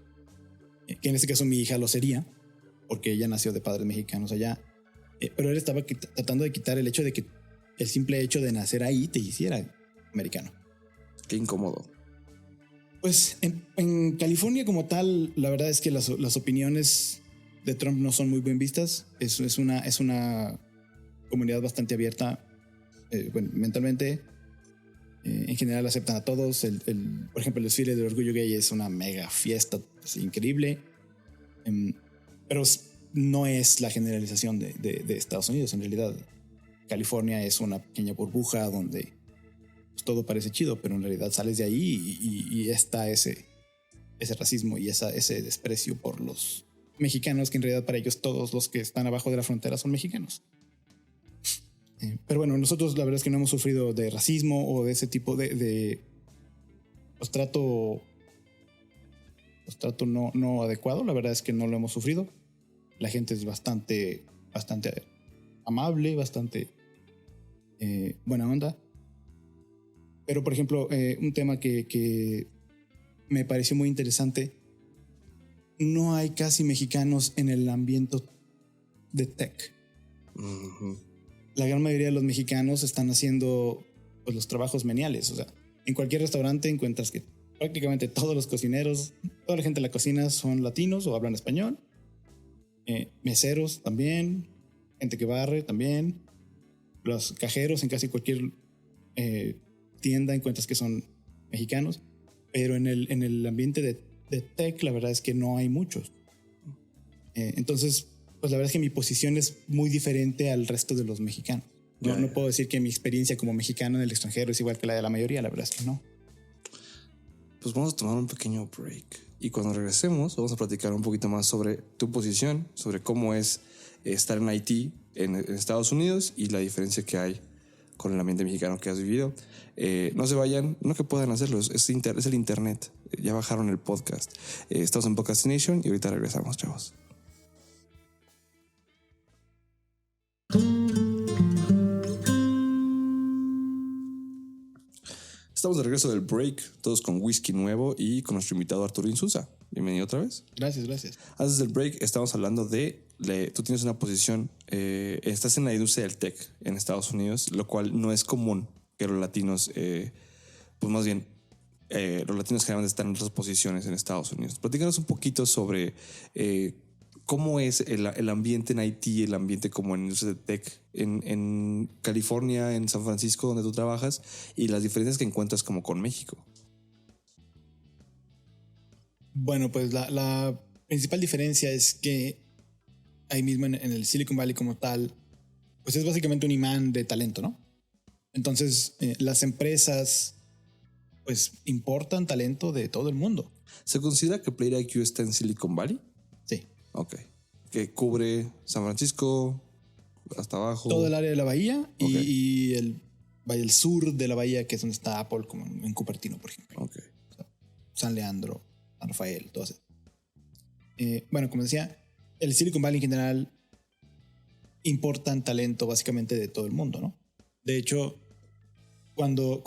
Que en este caso mi hija lo sería, porque ella nació de padres mexicanos allá. Pero él estaba tratando de quitar el hecho de que el simple hecho de nacer ahí te hiciera americano. Qué incómodo. Pues en California como tal, la verdad es que las opiniones de Trump no son muy bien vistas. Es una comunidad bastante abierta, bueno, mentalmente. En general aceptan a todos. Por ejemplo, el desfile del orgullo gay es una mega fiesta increíble. Pero no es la generalización de Estados Unidos. En realidad, California es una pequeña burbuja donde pues, todo parece chido, pero en realidad sales de ahí y está ese racismo y ese desprecio por los mexicanos, que en realidad para ellos todos los que están abajo de la frontera son mexicanos. Pero bueno, nosotros la verdad es que no hemos sufrido de racismo o de ese tipo de trato no adecuado. La verdad es que no lo hemos sufrido. La gente es bastante amable, bastante buena onda. Pero, por ejemplo, un tema que me pareció muy interesante: no hay casi mexicanos en el ambiente de tech. Ujú. La gran mayoría de los mexicanos están haciendo pues, los trabajos meniales. O sea, en cualquier restaurante encuentras que prácticamente todos los cocineros, toda la gente de la cocina son latinos o hablan español. Meseros también, gente que barre también. Los cajeros en casi cualquier tienda encuentras que son mexicanos. Pero en el ambiente de tech, la verdad es que no hay muchos. Entonces, pues la verdad es que mi posición es muy diferente al resto de los mexicanos. No puedo decir que mi experiencia como mexicano en el extranjero es igual que la de la mayoría, la verdad es que no. Pues vamos a tomar un pequeño break. Y cuando regresemos, vamos a platicar un poquito más sobre tu posición, sobre cómo es estar en IT en Estados Unidos y la diferencia que hay con el ambiente mexicano que has vivido. No se vayan, no que puedan hacerlo, es el internet. Ya bajaron el podcast. Estamos en Podcastination y ahorita regresamos, chavos. Estamos de regreso del break, todos con whisky nuevo y con nuestro invitado Arturo Insulza. Bienvenido otra vez. Gracias. Antes del break estamos hablando tú tienes una posición, estás en la industria del tech en Estados Unidos, lo cual no es común que los latinos, pues más bien, los latinos generalmente están en otras posiciones en Estados Unidos. Platícanos un poquito sobre cómo es el ambiente en IT, el ambiente como en la industria de tech en California, en San Francisco, donde tú trabajas, y las diferencias que encuentras como con México. Bueno, pues la principal diferencia es que ahí mismo en el Silicon Valley como tal, pues es básicamente un imán de talento, ¿no? Entonces, las empresas pues importan talento de todo el mundo. ¿Se considera que Player IQ está en Silicon Valley? Sí. Ok. Que cubre San Francisco hasta abajo. Todo el área de la bahía Okay. y el sur de la bahía, que es donde está Apple, como en Cupertino, por ejemplo. Ok. O sea, San Leandro, San Rafael, todo eso. Bueno, como decía, el Silicon Valley en general importan talento básicamente de todo el mundo, ¿no? De hecho, cuando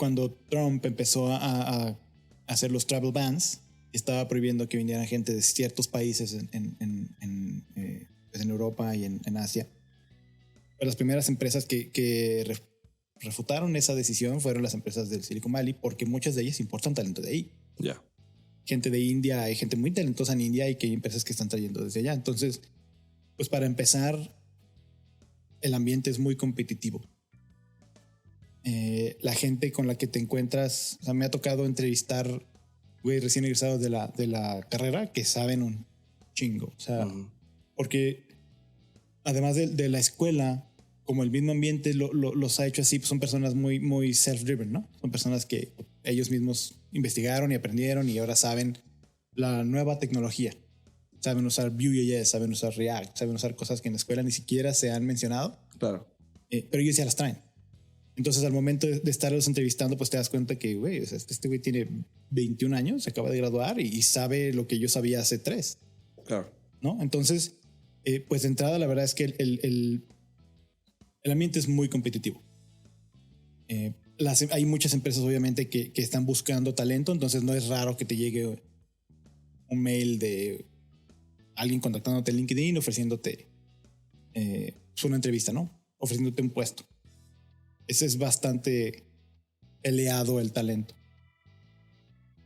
Trump empezó a hacer los travel bans, estaba prohibiendo que viniera gente de ciertos países en Europa y en Asia. Pero las primeras empresas que refutaron esa decisión fueron las empresas del Silicon Valley, porque muchas de ellas importan talento de ahí. Ya. Gente de India, hay gente muy talentosa en India y que hay empresas que están trayendo desde allá. Entonces, pues para empezar, el ambiente es muy competitivo. La gente con la que te encuentras, o sea, me ha tocado entrevistar güey recién egresados de la carrera que saben un chingo. O sea, porque además de la escuela, como el mismo ambiente los ha hecho así, pues son personas muy, muy self-driven, ¿no? Son personas que ellos mismos investigaron y aprendieron y ahora saben la nueva tecnología. Saben usar Vue.js, saben usar React, saben usar cosas que en la escuela ni siquiera se han mencionado. Claro. Pero ellos ya las traen. Entonces, al momento de estarlos entrevistando, pues te das cuenta que, güey, o sea, este güey tiene 21 años, se acaba de graduar y sabe lo que yo sabía hace 3. Claro. ¿No? Entonces, pues de entrada, la verdad es que el ambiente es muy competitivo. Hay muchas empresas, obviamente, que están buscando talento, entonces no es raro que te llegue un mail de alguien contactándote en LinkedIn ofreciéndote una entrevista, ¿no? Ofreciéndote un puesto. Ese es bastante peleado el talento.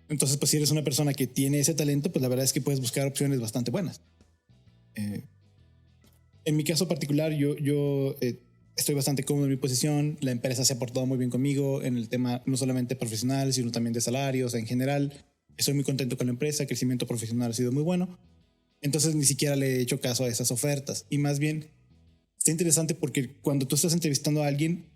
Entonces, pues si eres una persona que tiene ese talento, pues la verdad es que puedes buscar opciones bastante buenas. En mi caso particular, yo estoy bastante cómodo en mi posición. La empresa se ha portado muy bien conmigo en el tema no solamente profesional, sino también de salarios en general. Estoy muy contento con la empresa, el crecimiento profesional ha sido muy bueno. Entonces ni siquiera le he hecho caso a esas ofertas. Y más bien, está interesante porque cuando tú estás entrevistando a alguien,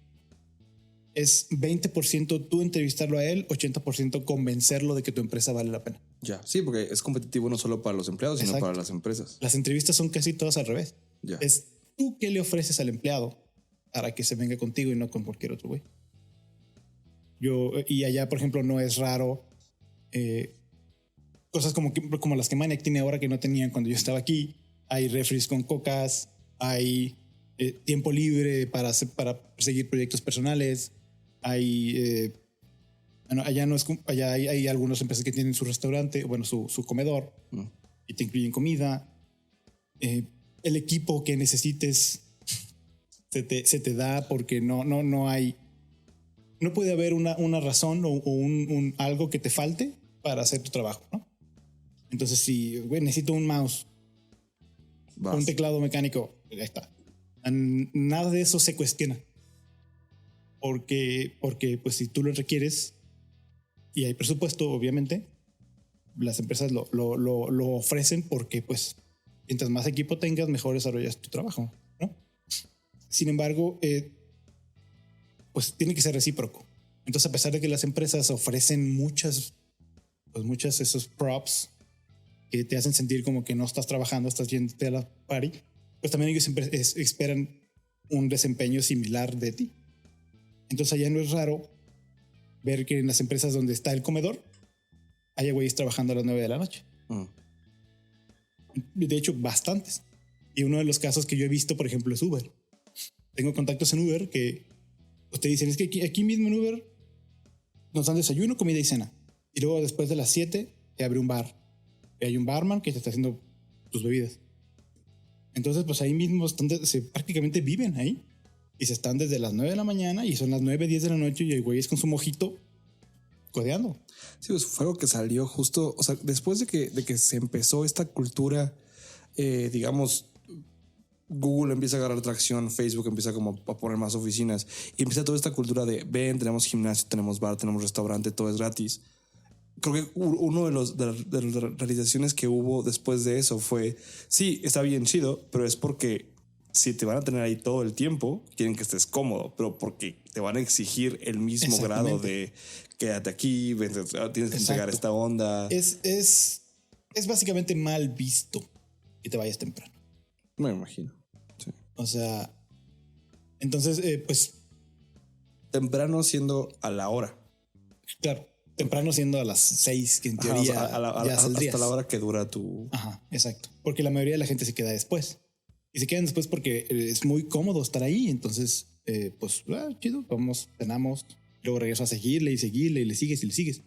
es 20% tú entrevistarlo a él, 80% convencerlo de que tu empresa vale la pena. Ya, sí, porque es competitivo no solo para los empleados, sino Exacto. para las empresas. Las entrevistas son casi todas al revés. Ya. Es tú qué le ofreces al empleado para que se venga contigo y no con cualquier otro güey. Y allá, por ejemplo, no es raro cosas como las que Maniac tiene ahora que no tenían cuando yo estaba aquí. Hay refres con cocas, hay tiempo libre para seguir proyectos personales, hay... Bueno, allá no es, allá hay algunas empresas que tienen su restaurante, bueno, su comedor, y te incluyen comida. El equipo que necesites se te da porque no hay, no puede haber una razón o un algo que te falte para hacer tu trabajo, ¿no? Entonces, si necesito un mouse, un teclado mecánico, ahí está. Nada de eso se cuestiona. Porque pues si tú lo requieres y hay presupuesto, obviamente, las empresas lo ofrecen porque pues mientras más equipo tengas, mejor desarrollas tu trabajo, ¿no? Sin embargo, pues tiene que ser recíproco. Entonces, a pesar de que las empresas ofrecen muchas esos props que te hacen sentir como que no estás trabajando, estás yéndote a la party, pues también ellos esperan un desempeño similar de ti. Entonces allá no es raro ver que en las empresas donde está el comedor haya güeyes trabajando a las 9 de la noche. De hecho, bastantes. Y uno de los casos que yo he visto, por ejemplo, es Uber. Tengo contactos en Uber que pues, te dicen, es que aquí mismo en Uber nos dan desayuno, comida y cena. Y luego después de las 7 te abre un bar. Y hay un barman que te está haciendo tus bebidas. Entonces, pues ahí mismo prácticamente viven ahí. Y se están desde las 9 de la mañana y son las 9, 10 de la noche y el güey es con su mojito codeando. Sí, pues fue algo que salió justo, o sea, después de que se empezó esta cultura, digamos, Google empieza a agarrar tracción, Facebook empieza como a poner más oficinas y empieza toda esta cultura de ven, tenemos gimnasio, tenemos bar, tenemos restaurante, todo es gratis. Creo que uno de las realizaciones que hubo después de eso fue, sí, está bien chido, pero es porque si te van a tener ahí todo el tiempo, quieren que estés cómodo, pero porque te van a exigir el mismo grado de quédate aquí, tienes que entregar esta onda. Es básicamente mal visto que te vayas temprano. Me imagino. Sí. O sea, entonces, pues... Temprano siendo a la hora. Claro. Temprano siendo a las 6, que en teoría ya saldrías. Hasta la hora que dura tu... Ajá, exacto. Porque la mayoría de la gente se queda después. Y se quedan después porque es muy cómodo estar ahí. Entonces, pues, chido, vamos, cenamos. Luego regreso a seguirle y le sigues y le sigues.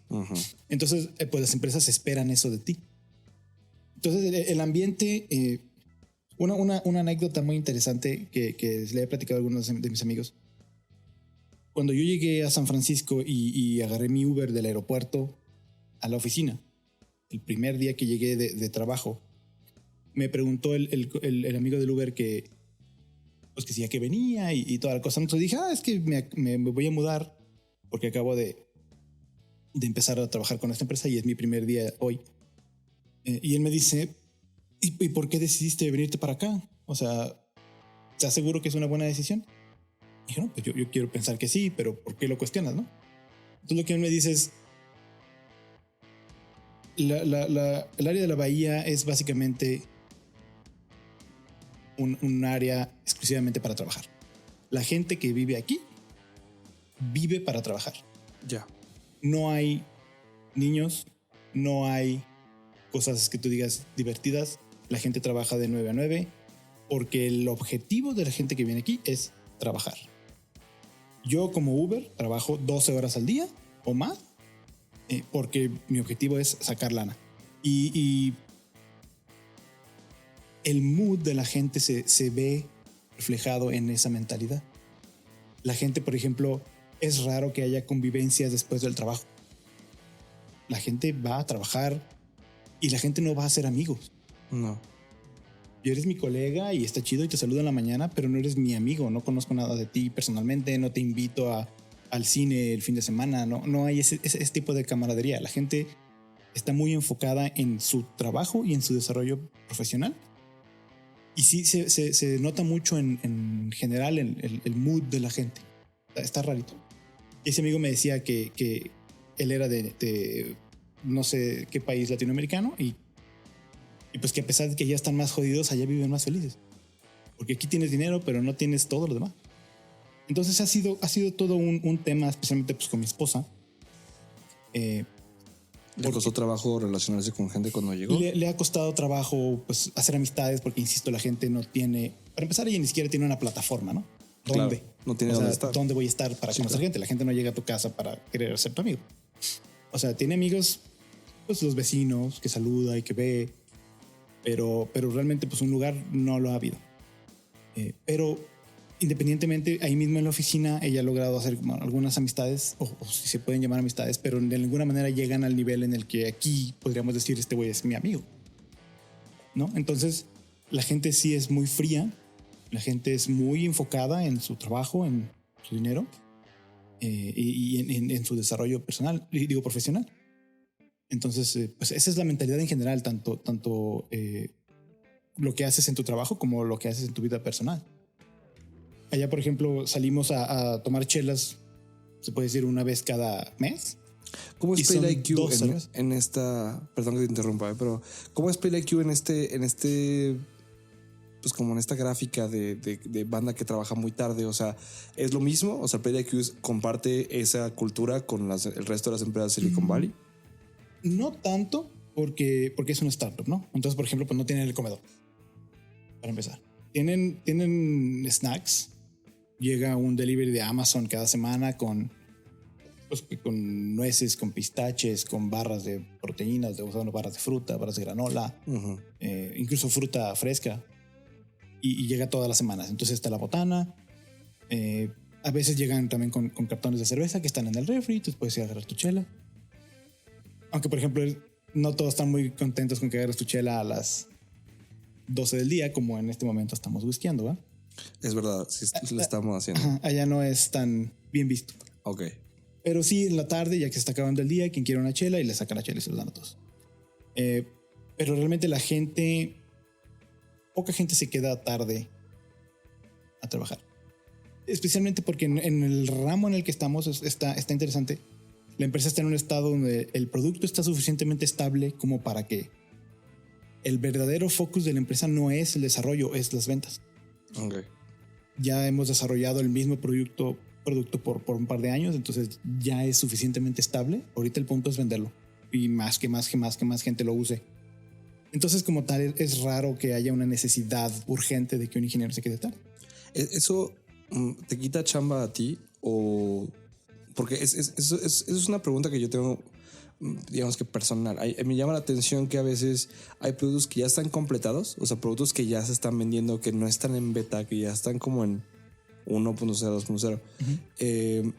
Entonces, pues las empresas esperan eso de ti. Entonces, el ambiente... una anécdota muy interesante que le he platicado a algunos de mis amigos. Cuando yo llegué a San Francisco y agarré mi Uber del aeropuerto a la oficina, el primer día que llegué de trabajo, me preguntó el amigo del Uber que si ya que venía y toda la cosa. Entonces dije, es que me voy a mudar porque acabo de empezar a trabajar con esta empresa y es mi primer día hoy. Y él me dice, ¿y por qué decidiste venirte para acá? O sea, ¿estás seguro que es una buena decisión? Y dije, no, pues yo quiero pensar que sí, pero ¿por qué lo cuestionas, no? Entonces lo que él me dice es, el área de la bahía es básicamente un área exclusivamente para trabajar. La gente que vive aquí vive para trabajar. Ya. No hay niños, no hay cosas que tú digas divertidas. La gente trabaja de 9 a 9 porque el objetivo de la gente que viene aquí es trabajar. Yo como Uber trabajo 12 horas al día o más porque mi objetivo es sacar lana. Y el mood de la gente se ve reflejado en esa mentalidad. La gente, por ejemplo, es raro que haya convivencias después del trabajo. La gente va a trabajar y la gente no va a ser amigos. No. Y eres mi colega y está chido y te saludo en la mañana, pero no eres mi amigo. No conozco nada de ti personalmente. No te invito al cine el fin de semana. No hay ese tipo de camaradería. La gente está muy enfocada en su trabajo y en su desarrollo profesional. Y sí se nota mucho en general el mood de la gente. Está rarito. Y ese amigo me decía que él era de no sé qué país latinoamericano y pues que a pesar de que ya están más jodidos, allá viven más felices. Porque aquí tienes dinero, pero no tienes todo lo demás. Entonces ha sido todo un tema, especialmente pues con mi esposa. ¿Le costó trabajo relacionarse con gente cuando llegó? Le ha costado trabajo pues hacer amistades porque, insisto, la gente no tiene... Para empezar, ella ni siquiera tiene una plataforma, ¿no? ¿Dónde? Claro, no tiene dónde estar. ¿Dónde voy a estar para conocer gente? La gente no llega a tu casa para querer ser tu amigo. O sea, tiene amigos, pues los vecinos, que saluda y que ve, pero realmente pues un lugar no lo ha habido. Pero independientemente, ahí mismo en la oficina ella ha logrado hacer algunas amistades, o si se pueden llamar amistades, pero de ninguna manera llegan al nivel en el que aquí podríamos decir este güey es mi amigo, ¿no? Entonces la gente sí es muy fría, la gente es muy enfocada en su trabajo, en su dinero y en su desarrollo personal, digo profesional. Entonces, pues esa es la mentalidad en general, tanto lo que haces en tu trabajo como lo que haces en tu vida personal. Allá, por ejemplo, salimos a tomar chelas, se puede decir una vez cada mes. ¿Cómo es PlayIQ en esta... Perdón que te interrumpa, pero ¿cómo es PlayIQ en este pues como en esta gráfica de banda que trabaja muy tarde? O sea, ¿es lo mismo? O sea, PlayIQ comparte esa cultura con el resto de las empresas de Silicon Valley. No tanto, porque es una startup, ¿no? Entonces, por ejemplo, pues no tienen el comedor, para empezar. Tienen snacks. Llega un delivery de Amazon cada semana con nueces, con pistaches, con barras de proteínas, barras de fruta, barras de granola, incluso fruta fresca. Y llega todas las semanas. Entonces está la botana. A veces llegan también con cartones de cerveza que están en el refri. Entonces puedes ir a agarrar tu chela. Aunque, por ejemplo, no todos están muy contentos con que agarres tu chela a las 12 del día, como en este momento estamos whiskeando, ¿va? Es verdad, sí lo estamos haciendo. Allá no es tan bien visto. Ok. Pero sí, en la tarde, ya que se está acabando el día, quien quiera una chela y le sacan la chela y se los dan a todos. Pero realmente poca gente se queda tarde a trabajar. Especialmente porque en el ramo en el que estamos está interesante. La empresa está en un estado donde el producto está suficientemente estable como para que el verdadero focus de la empresa no es el desarrollo, es las ventas. Okay. Ya hemos desarrollado el mismo producto por un par de años, entonces ya es suficientemente estable. Ahorita el punto es venderlo y más que más gente lo use. Entonces, como tal, es raro que haya una necesidad urgente de que un ingeniero se quede tarde. ¿Eso te quita chamba a ti o...? Porque es una pregunta que yo tengo, digamos que personal. Me llama la atención que a veces hay productos que ya están completados, o sea, productos que ya se están vendiendo, que no están en beta, que ya están como en 1.0, 2.0.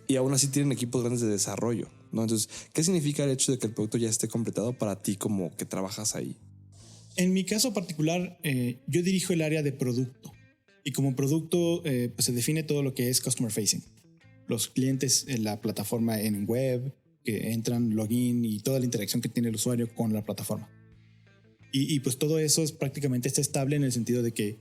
Y aún así tienen equipos grandes de desarrollo, ¿no? Entonces, ¿qué significa el hecho de que el producto ya esté completado para ti como que trabajas ahí? En mi caso particular, yo dirijo el área de producto. Y como producto, pues se define todo lo que es customer facing. Los clientes en la plataforma en web, que entran, login y toda la interacción que tiene el usuario con la plataforma. Y pues todo eso prácticamente está estable en el sentido de que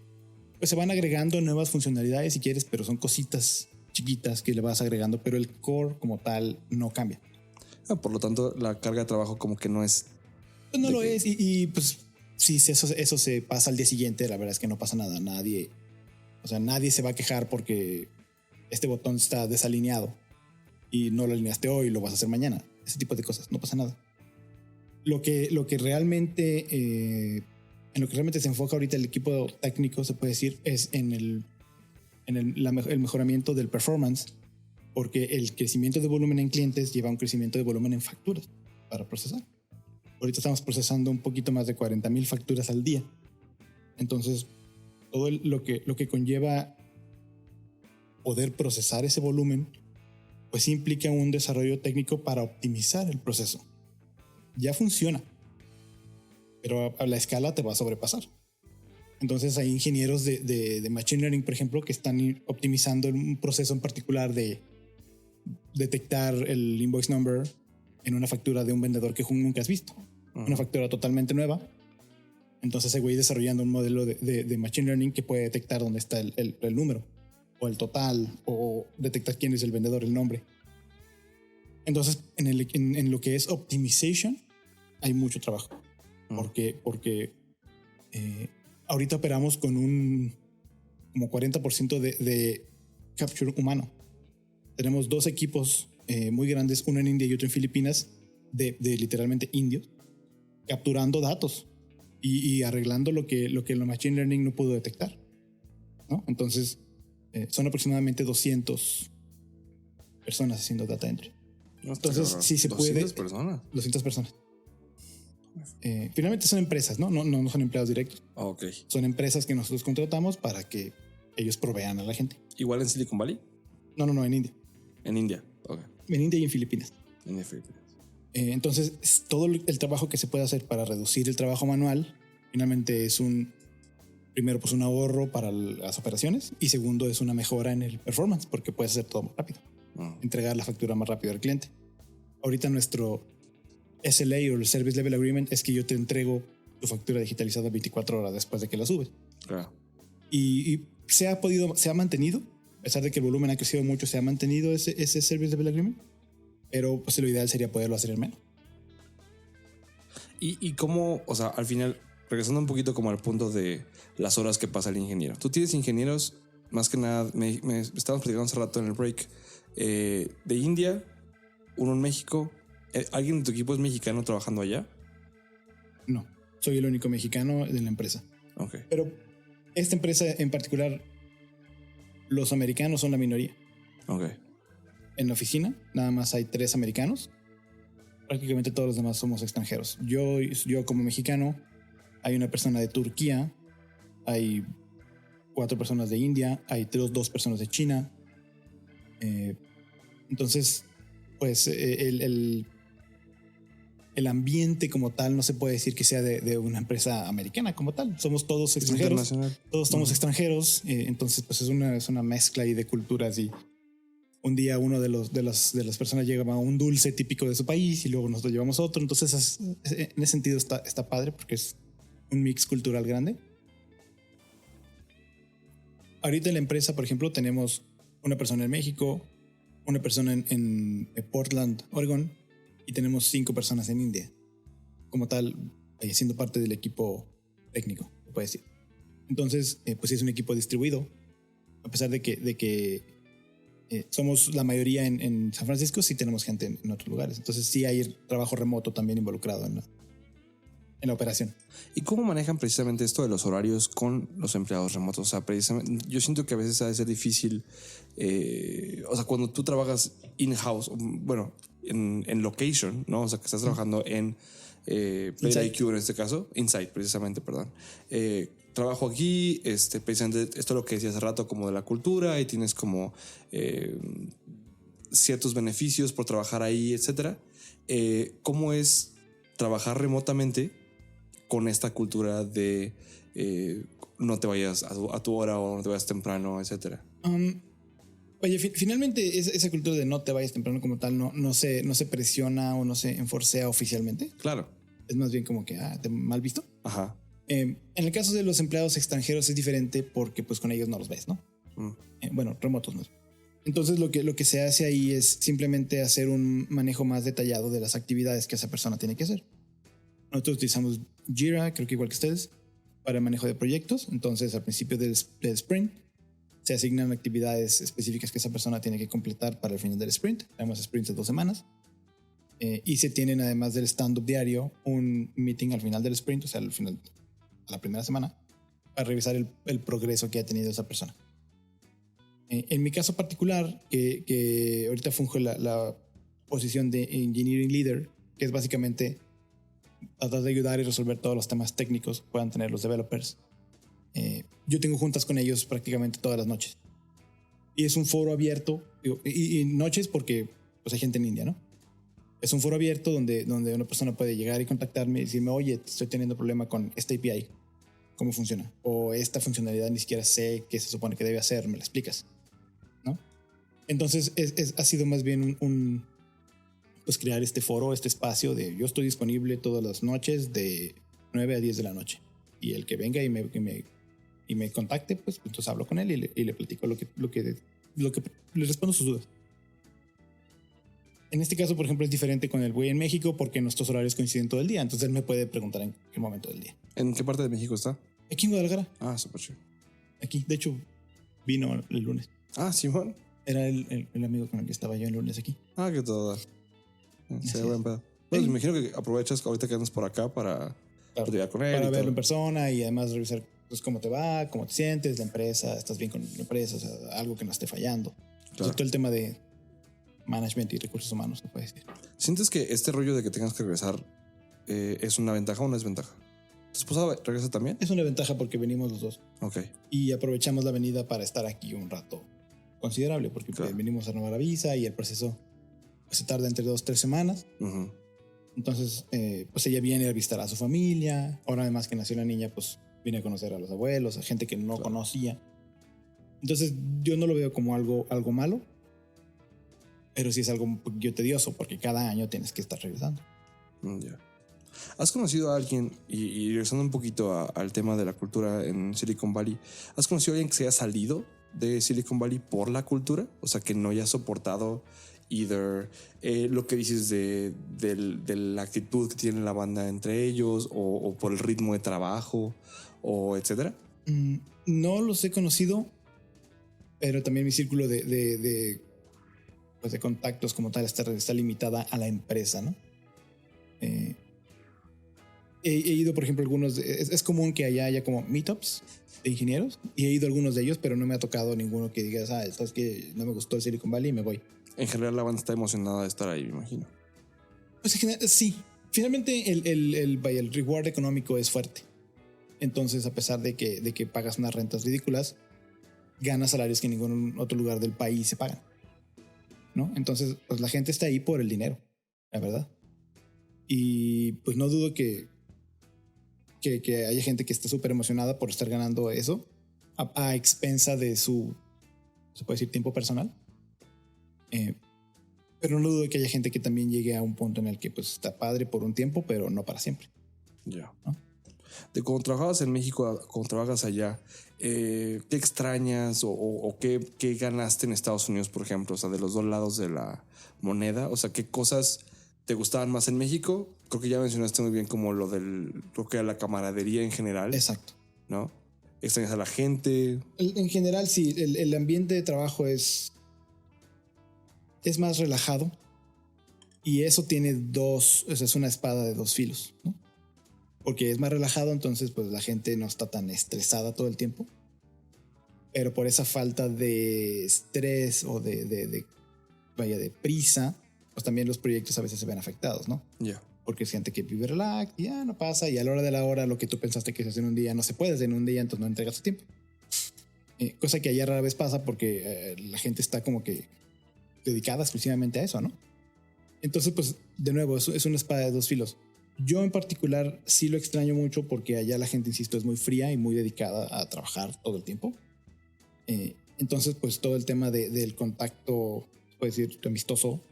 pues se van agregando nuevas funcionalidades si quieres, pero son cositas chiquitas que le vas agregando, pero el core como tal no cambia. Por lo tanto, la carga de trabajo como que no es... Pues no lo es y pues si eso se pasa al día siguiente, la verdad es que no pasa nada. Nadie se va a quejar porque este botón está desalineado y no lo alineaste hoy, lo vas a hacer mañana. Ese tipo de cosas, no pasa nada. Lo que realmente se enfoca ahorita el equipo técnico, se puede decir, es en el mejoramiento del performance, porque el crecimiento de volumen en clientes lleva a un crecimiento de volumen en facturas para procesar. Ahorita estamos procesando un poquito más de 40,000 facturas al día. Entonces, todo lo que conlleva poder procesar ese volumen, pues implica un desarrollo técnico para optimizar el proceso. Ya funciona, pero a la escala te va a sobrepasar. Entonces hay ingenieros de Machine Learning, por ejemplo, que están optimizando un proceso en particular de detectar el invoice number en una factura de un vendedor que nunca has visto. Una factura totalmente nueva. Entonces ese güey desarrollando un modelo de Machine Learning que puede detectar dónde está el número o el total o detectar quién es el vendedor, el nombre. Entonces en lo que es optimization hay mucho trabajo. Porque ahorita operamos con un como 40% de capture humano. Tenemos 2 equipos muy grandes, uno en India y otro en Filipinas, de literalmente indios, capturando datos y arreglando lo que el machine learning no pudo detectar, ¿no? Entonces, son aproximadamente 200 personas haciendo data entry. Entonces, sí se puede. 200 personas. 200 personas. Finalmente son empresas, ¿no? No son empleados directos. Ok. Son empresas que nosotros contratamos para que ellos provean a la gente. ¿Igual en Silicon Valley? No, en India. En India. Ok. En India y en Filipinas. En Filipinas. Entonces, todo el trabajo que se puede hacer para reducir el trabajo manual, finalmente es primero, pues un ahorro para las operaciones, y segundo, es una mejora en el performance, porque puedes hacer todo más rápido. Entregar la factura más rápido al cliente. Ahorita nuestro SLA o el Service Level Agreement es que yo te entrego tu factura digitalizada 24 horas después de que la subes. Claro. Y se ha mantenido, a pesar de que el volumen ha crecido mucho, se ha mantenido ese Service Level Agreement, pero pues lo ideal sería poderlo hacer en menos. ¿Y cómo, o sea, al final, regresando un poquito como al punto de las horas que pasa el ingeniero? Tú tienes ingenieros, más que nada, me estábamos platicando hace rato en el break, de India, uno en México. ¿Alguien de tu equipo es mexicano trabajando allá? No, soy el único mexicano de la empresa. Okay. Pero esta empresa en particular, los americanos son la minoría. Okay. En la oficina nada más hay 3 americanos. Prácticamente todos los demás somos extranjeros. Yo como mexicano, hay una persona de Turquía, hay 4 personas de India, hay 2 personas de China. Entonces, pues el ambiente como tal no se puede decir que sea de una empresa americana como tal. Somos todos extranjeros. Todos somos extranjeros. Entonces, pues es una mezcla ahí de culturas, y un día uno de las personas lleva un dulce típico de su país y luego nosotros llevamos otro. Entonces, en ese sentido está padre porque es un mix cultural grande. Ahorita en la empresa, por ejemplo, tenemos una persona en México, una persona en Portland, Oregon, y tenemos 5 personas en India, como tal, siendo parte del equipo técnico, se puede decir. Entonces, pues es un equipo distribuido, a pesar de que somos la mayoría en San Francisco, sí tenemos gente en otros lugares. Entonces sí hay trabajo remoto también involucrado en la operación. ¿Y cómo manejan precisamente esto de los horarios con los empleados remotos? O sea, precisamente, yo siento que a veces ha de ser difícil, o sea, cuando tú trabajas in-house, bueno, en location, ¿no? O sea, que estás trabajando en PlayIQ en este caso, Insight precisamente, perdón. Trabajo aquí, precisamente esto es lo que decía hace rato, como de la cultura, y tienes como ciertos beneficios por trabajar ahí, etcétera. ¿Cómo es trabajar remotamente con esta cultura de no te vayas a tu hora o no te vayas temprano, etcétera? Oye, finalmente esa cultura de no te vayas temprano como tal no se presiona o no se enforcea oficialmente. Claro. Es más bien como que te mal visto. Ajá. En el caso de los empleados extranjeros es diferente porque pues con ellos no los ves, ¿no? Bueno, remotos no. Entonces lo que se hace ahí es simplemente hacer un manejo más detallado de las actividades que esa persona tiene que hacer. Nosotros utilizamos Jira, creo que igual que ustedes, para el manejo de proyectos. Entonces al principio del sprint se asignan actividades específicas que esa persona tiene que completar para el final del sprint. Tenemos sprints de 2 semanas. Y se tienen, además del stand-up diario, un meeting al final del sprint, o sea, al final, a la primera semana, para revisar el progreso que ha tenido esa persona. En mi caso particular, que ahorita funjo la posición de Engineering Leader, que es básicamente tratar de ayudar y resolver todos los temas técnicos que puedan tener los developers. Yo tengo juntas con ellos prácticamente todas las noches. Y es un foro abierto, y noches porque pues, hay gente en India, ¿no? Es un foro abierto donde una persona puede llegar y contactarme y decirme, oye, estoy teniendo problema con esta API, ¿cómo funciona? O esta funcionalidad ni siquiera sé qué se supone que debe hacer, ¿me la explicas? ¿No? Entonces ha sido más bien pues crear este foro, este espacio de yo estoy disponible todas las noches de 9 a 10 de la noche. Y el que venga y me contacte, pues entonces hablo con él y le platico lo que le respondo sus dudas. En este caso, por ejemplo, es diferente con el güey en México porque nuestros horarios coinciden todo el día. Entonces él me puede preguntar en qué momento del día. ¿En qué parte de México está? Aquí en Guadalajara. Ah, súper chido. Aquí, de hecho, vino el lunes. Ah, Simón. Era el amigo con el que estaba yo el lunes aquí. Ah, que todo. Se ve buen pedo. Sí. Pues me imagino que aprovechas ahorita que andas por acá para platicar con él. Para y verlo todo. en persona y además revisar pues, cómo te va, cómo te sientes, la empresa, estás bien con la empresa, o sea, algo que no esté fallando. Claro. Todo el tema de management y recursos humanos, se puede decir. ¿Sientes que este rollo de que tengas que regresar es una ventaja o una desventaja? ¿Tu esposa regresa también? Es una ventaja porque venimos los dos Ok. y aprovechamos la venida para estar aquí un rato considerable porque Claro. venimos a renovar la visa y el proceso pues, se tarda entre 2-3 semanas. Ujú. Entonces, pues ella viene a visitar a su familia. Ahora, además que nació la niña, pues viene a conocer a los abuelos, a gente que no conocía. Entonces, yo no lo veo como algo malo, pero sí es algo un poquito tedioso porque cada año tienes que estar regresando. Ya. ¿Has conocido a alguien, y regresando un poquito al tema de la cultura en Silicon Valley, ¿has conocido a alguien que se haya salido de Silicon Valley por la cultura? O sea, que no haya soportado either lo que dices de la actitud que tiene la banda entre ellos o por el ritmo de trabajo o etcétera. No los he conocido, pero también mi círculo pues de contactos como tal está limitada a la empresa, ¿no? He ido, por ejemplo, algunos. Es común que allá haya como meetups de ingenieros y he ido a algunos de ellos, pero no me ha tocado ninguno que digas, sabes que no me gustó el Silicon Valley y me voy. En general, la banda está emocionada de estar ahí, me imagino. Pues en general, sí. Finalmente, el reward económico es fuerte. Entonces, a pesar de que pagas unas rentas ridículas, ganas salarios que en ningún otro lugar del país se pagan, ¿no? Entonces, pues la gente está ahí por el dinero, la verdad. Y pues no dudo que haya gente que esté súper emocionada por estar ganando eso a expensa de su, se puede decir, tiempo personal. Pero no dudo que haya gente que también llegue a un punto en el que pues está padre por un tiempo, pero no para siempre. Ya. ¿No? De cuando trabajabas en México, cuando trabajas allá, ¿qué extrañas o qué ganaste en Estados Unidos, por ejemplo? O sea, de los dos lados de la moneda. O sea, ¿qué cosas te gustaban más en México? Creo que ya mencionaste muy bien como creo que la camaradería en general. Exacto. ¿No? ¿Extrañas a la gente? En general, sí, el ambiente de trabajo es más relajado y eso tiene es una espada de dos filos, ¿no? Porque es más relajado, entonces pues la gente no está tan estresada todo el tiempo, pero por esa falta de estrés o de prisa, pues también los proyectos a veces se ven afectados, ¿no? Ya. Porque es gente que vive relax, y ya no pasa, y a la hora de la hora lo que tú pensaste que se hace en un día no se puede hacer en un día, entonces no entregas tu tiempo. Cosa que allá rara vez pasa porque la gente está como que dedicada exclusivamente a eso, ¿no? Entonces, pues, de nuevo, es una espada de dos filos. Yo en particular sí lo extraño mucho porque allá la gente, insisto, es muy fría y muy dedicada a trabajar todo el tiempo. Entonces, pues, todo el tema del contacto, puede decir, amistoso,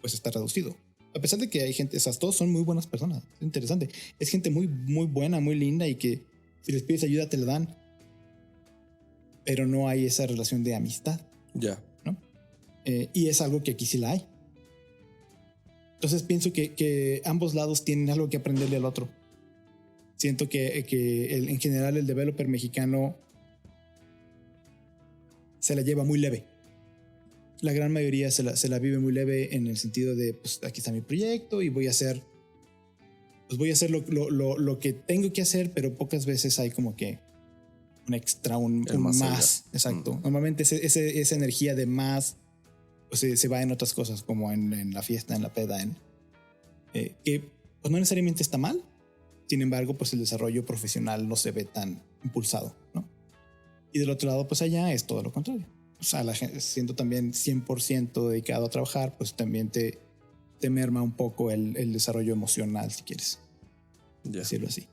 pues está reducido. A pesar de que hay gente, esas todos son muy buenas personas. Es interesante. Es gente muy, muy buena, muy linda y que si les pides ayuda te la dan. Pero no hay esa relación de amistad. Ya. ¿No? Y es algo que aquí sí la hay. Entonces pienso que ambos lados tienen algo que aprenderle al otro. Siento que en general el developer mexicano se la lleva muy leve. La gran mayoría se la vive muy leve en el sentido de, pues aquí está mi proyecto y voy a hacer lo que tengo que hacer, pero pocas veces hay como que un extra, un más. Exacto. Normalmente esa energía de más pues, se va en otras cosas, como en la fiesta, en la peda, que pues no necesariamente está mal. Sin embargo, pues el desarrollo profesional no se ve tan impulsado, ¿no? Y del otro lado, pues allá es todo lo contrario. O sea, la gente, siendo también 100% dedicado a trabajar, pues también te merma un poco el desarrollo emocional, si quieres decirlo así.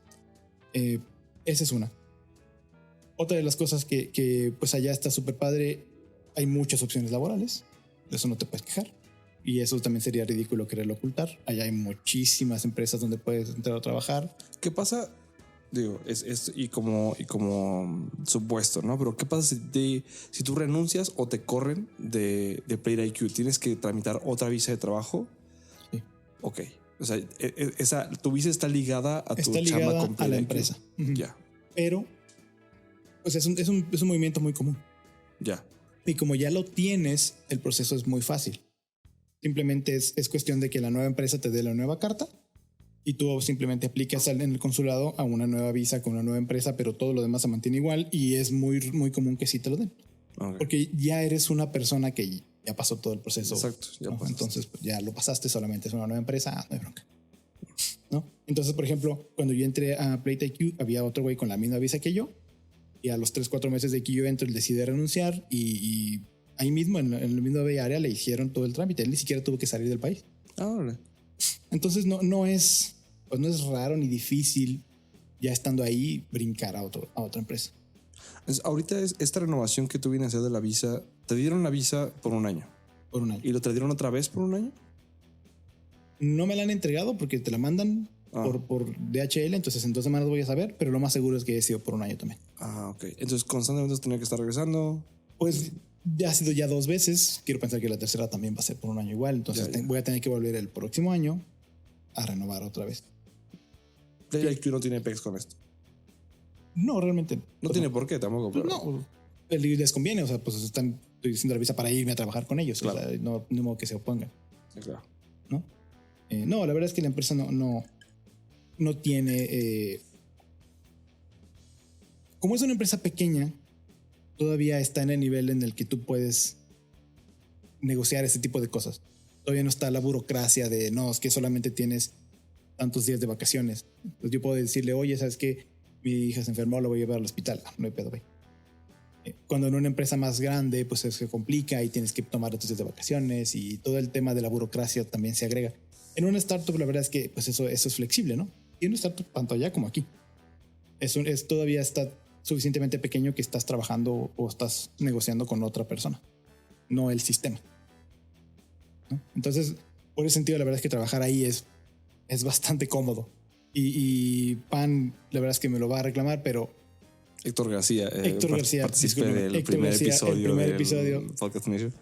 Esa es una. Otra de las cosas que pues allá está súper padre, hay muchas opciones laborales, de eso no te puedes quejar. Y eso también sería ridículo quererlo ocultar. Allá hay muchísimas empresas donde puedes entrar a trabajar. ¿Qué pasa? Digo, y como supuesto, ¿no? Pero ¿qué pasa si tú renuncias o te corren de PlayerIQ? ¿Tienes que tramitar otra visa de trabajo? Sí. Ok. O sea, tu visa está ligada a tu chamba con PlayerIQ. A la empresa. Ya. Pero pues es un movimiento muy común. Ya. Y como ya lo tienes, el proceso es muy fácil. Simplemente es cuestión de que la nueva empresa te dé la nueva carta y tú simplemente aplicas en el consulado a una nueva visa con una nueva empresa, pero todo lo demás se mantiene igual y es muy, muy común que sí te lo den. Okay. Porque ya eres una persona que ya pasó todo el proceso. Exacto. Ya ¿no? Entonces pues, ya lo pasaste, solamente es una nueva empresa, no hay bronca. ¿No? Entonces, por ejemplo, cuando yo entré a PlateIQ, había otro güey con la misma visa que yo y a los 3-4 meses de que yo entro, él decide renunciar y ahí mismo, en el mismo Bay Area, le hicieron todo el trámite. Él ni siquiera tuvo que salir del país. Entonces no es raro ni difícil ya estando ahí brincar a otra empresa. Ahorita esta renovación que tú vienes a hacer de la visa, te dieron la visa por un año. Por un año. ¿Y lo te dieron otra vez por un año? No me la han entregado porque te la mandan por DHL, entonces en 2 semanas voy a saber, pero lo más seguro es que haya sido por un año también. Ok. Entonces constantemente vas a tener que estar regresando. Pues ya ha sido ya 2 veces. Quiero pensar que la tercera también va a ser por un año igual. Entonces voy a tener que volver el próximo año a renovar otra vez. PlateIQ no tiene pex con esto. No, realmente. No tiene por qué tampoco. Pues no, les conviene. O sea, pues estoy haciendo la visa para irme a trabajar con ellos. Claro. O sea, no modo que se opongan. Sí, claro. ¿No? No, la verdad es que la empresa no tiene. Como es una empresa pequeña, todavía está en el nivel en el que tú puedes negociar ese tipo de cosas. Todavía no está la burocracia de no, es que solamente tienes tantos días de vacaciones. Pues yo puedo decirle, oye, ¿sabes qué? Mi hija se enfermó, la voy a llevar al hospital. No hay pedo, güey. Cuando en una empresa más grande, pues se complica y tienes que tomar otros días de vacaciones y todo el tema de la burocracia también se agrega. En una startup, la verdad es que pues eso es flexible, ¿no? Y en una startup, tanto allá como aquí, todavía está suficientemente pequeño que estás trabajando o estás negociando con otra persona, no el sistema, ¿no? Entonces, por ese sentido, la verdad es que trabajar ahí es bastante cómodo. Y Pan, la verdad es que me lo va a reclamar, pero Héctor García participé del primer episodio del Podcast Nation.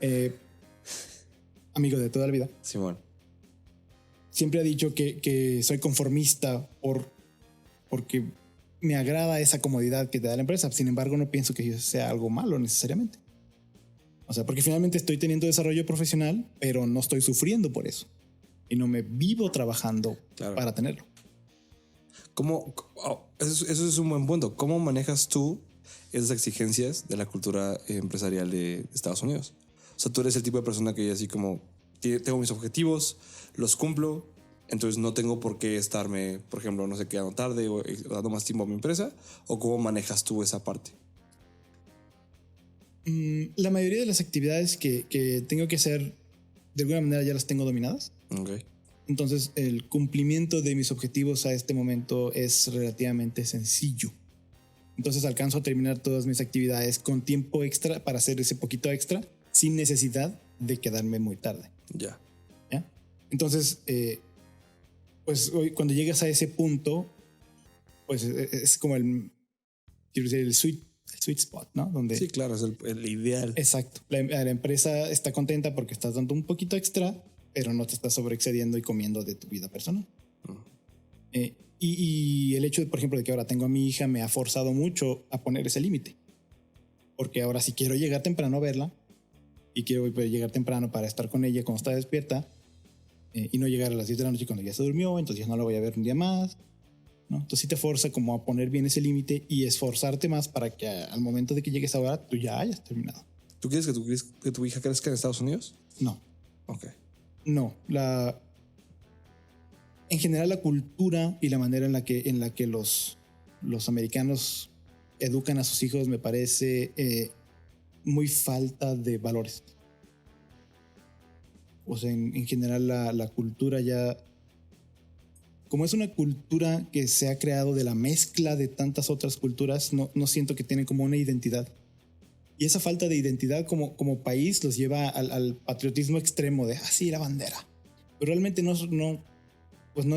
Amigo de toda la vida. Simón. Siempre ha dicho que soy conformista porque me agrada esa comodidad que te da la empresa. Sin embargo, no pienso que sea algo malo necesariamente. O sea, porque finalmente estoy teniendo desarrollo profesional, pero no estoy sufriendo por eso. Y no me vivo trabajando para tenerlo. Eso es un buen punto. ¿Cómo manejas tú esas exigencias de la cultura empresarial de Estados Unidos? O sea, tú eres el tipo de persona que así como tengo mis objetivos, los cumplo, entonces no tengo por qué estarme, por ejemplo, no sé, quedando tarde o dando más tiempo a mi empresa. ¿O cómo manejas tú esa parte? La mayoría de las actividades que tengo que hacer, de alguna manera ya las tengo dominadas. Okay. Entonces el cumplimiento de mis objetivos a este momento es relativamente sencillo. Entonces alcanzo a terminar todas mis actividades con tiempo extra para hacer ese poquito extra sin necesidad de quedarme muy tarde. ¿Ya? Entonces, pues hoy, cuando llegas a ese punto, pues es como el sweet spot, ¿no? Donde, sí, claro, es el ideal. Exacto. La empresa está contenta porque estás dando un poquito extra, pero no te estás sobreexcediendo y comiendo de tu vida personal. Y el hecho, por ejemplo, de que ahora tengo a mi hija me ha forzado mucho a poner ese límite. Porque ahora si quiero llegar temprano a verla y quiero llegar temprano para estar con ella cuando está despierta y no llegar a las 10 de la noche cuando ya se durmió, entonces ya no la voy a ver un día más, ¿no? Entonces sí te forza como a poner bien ese límite y esforzarte más para que al momento de que llegues a hora tú ya hayas terminado. ¿Tú quieres que tu hija crezca en Estados Unidos? No. Ok. No, en general la cultura y la manera en la que los americanos educan a sus hijos me parece muy falta de valores. O sea, en general la cultura ya, como es una cultura que se ha creado de la mezcla de tantas otras culturas, no siento que tienen como una identidad. Y esa falta de identidad como país los lleva al patriotismo extremo de, sí, la bandera. Pero realmente no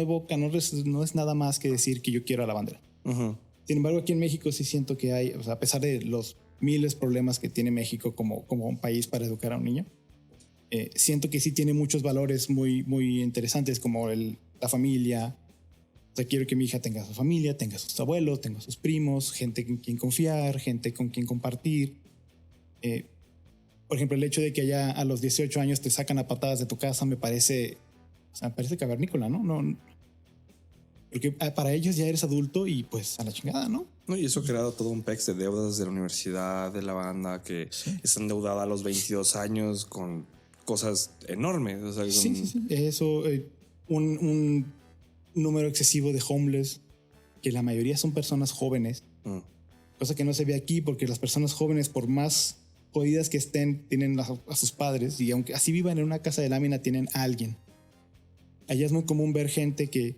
evoca, no es nada más que decir que yo quiero a la bandera. Uh-huh. Sin embargo, aquí en México sí siento que hay, o sea, a pesar de los miles de problemas que tiene México como un país para educar a un niño, siento que sí tiene muchos valores muy, muy interesantes como la familia. O sea, quiero que mi hija tenga su familia, tenga sus abuelos, tenga sus primos, gente con quien confiar, gente con quien compartir. Por ejemplo, el hecho de que allá a los 18 años te sacan a patadas de tu casa me parece cavernícola, ¿no? No, porque para ellos ya eres adulto y pues a la chingada, ¿no? No, y eso ha creado todo un pex de deudas de la universidad, de la banda, que está endeudada a los 22 años con cosas enormes. O sea, sí. Eso, un número excesivo de homeless, que la mayoría son personas jóvenes, cosa que no se ve aquí porque las personas jóvenes, por más jodidas que estén, tienen a sus padres, y aunque así vivan en una casa de lámina, tienen a alguien. Allá es muy común ver gente que,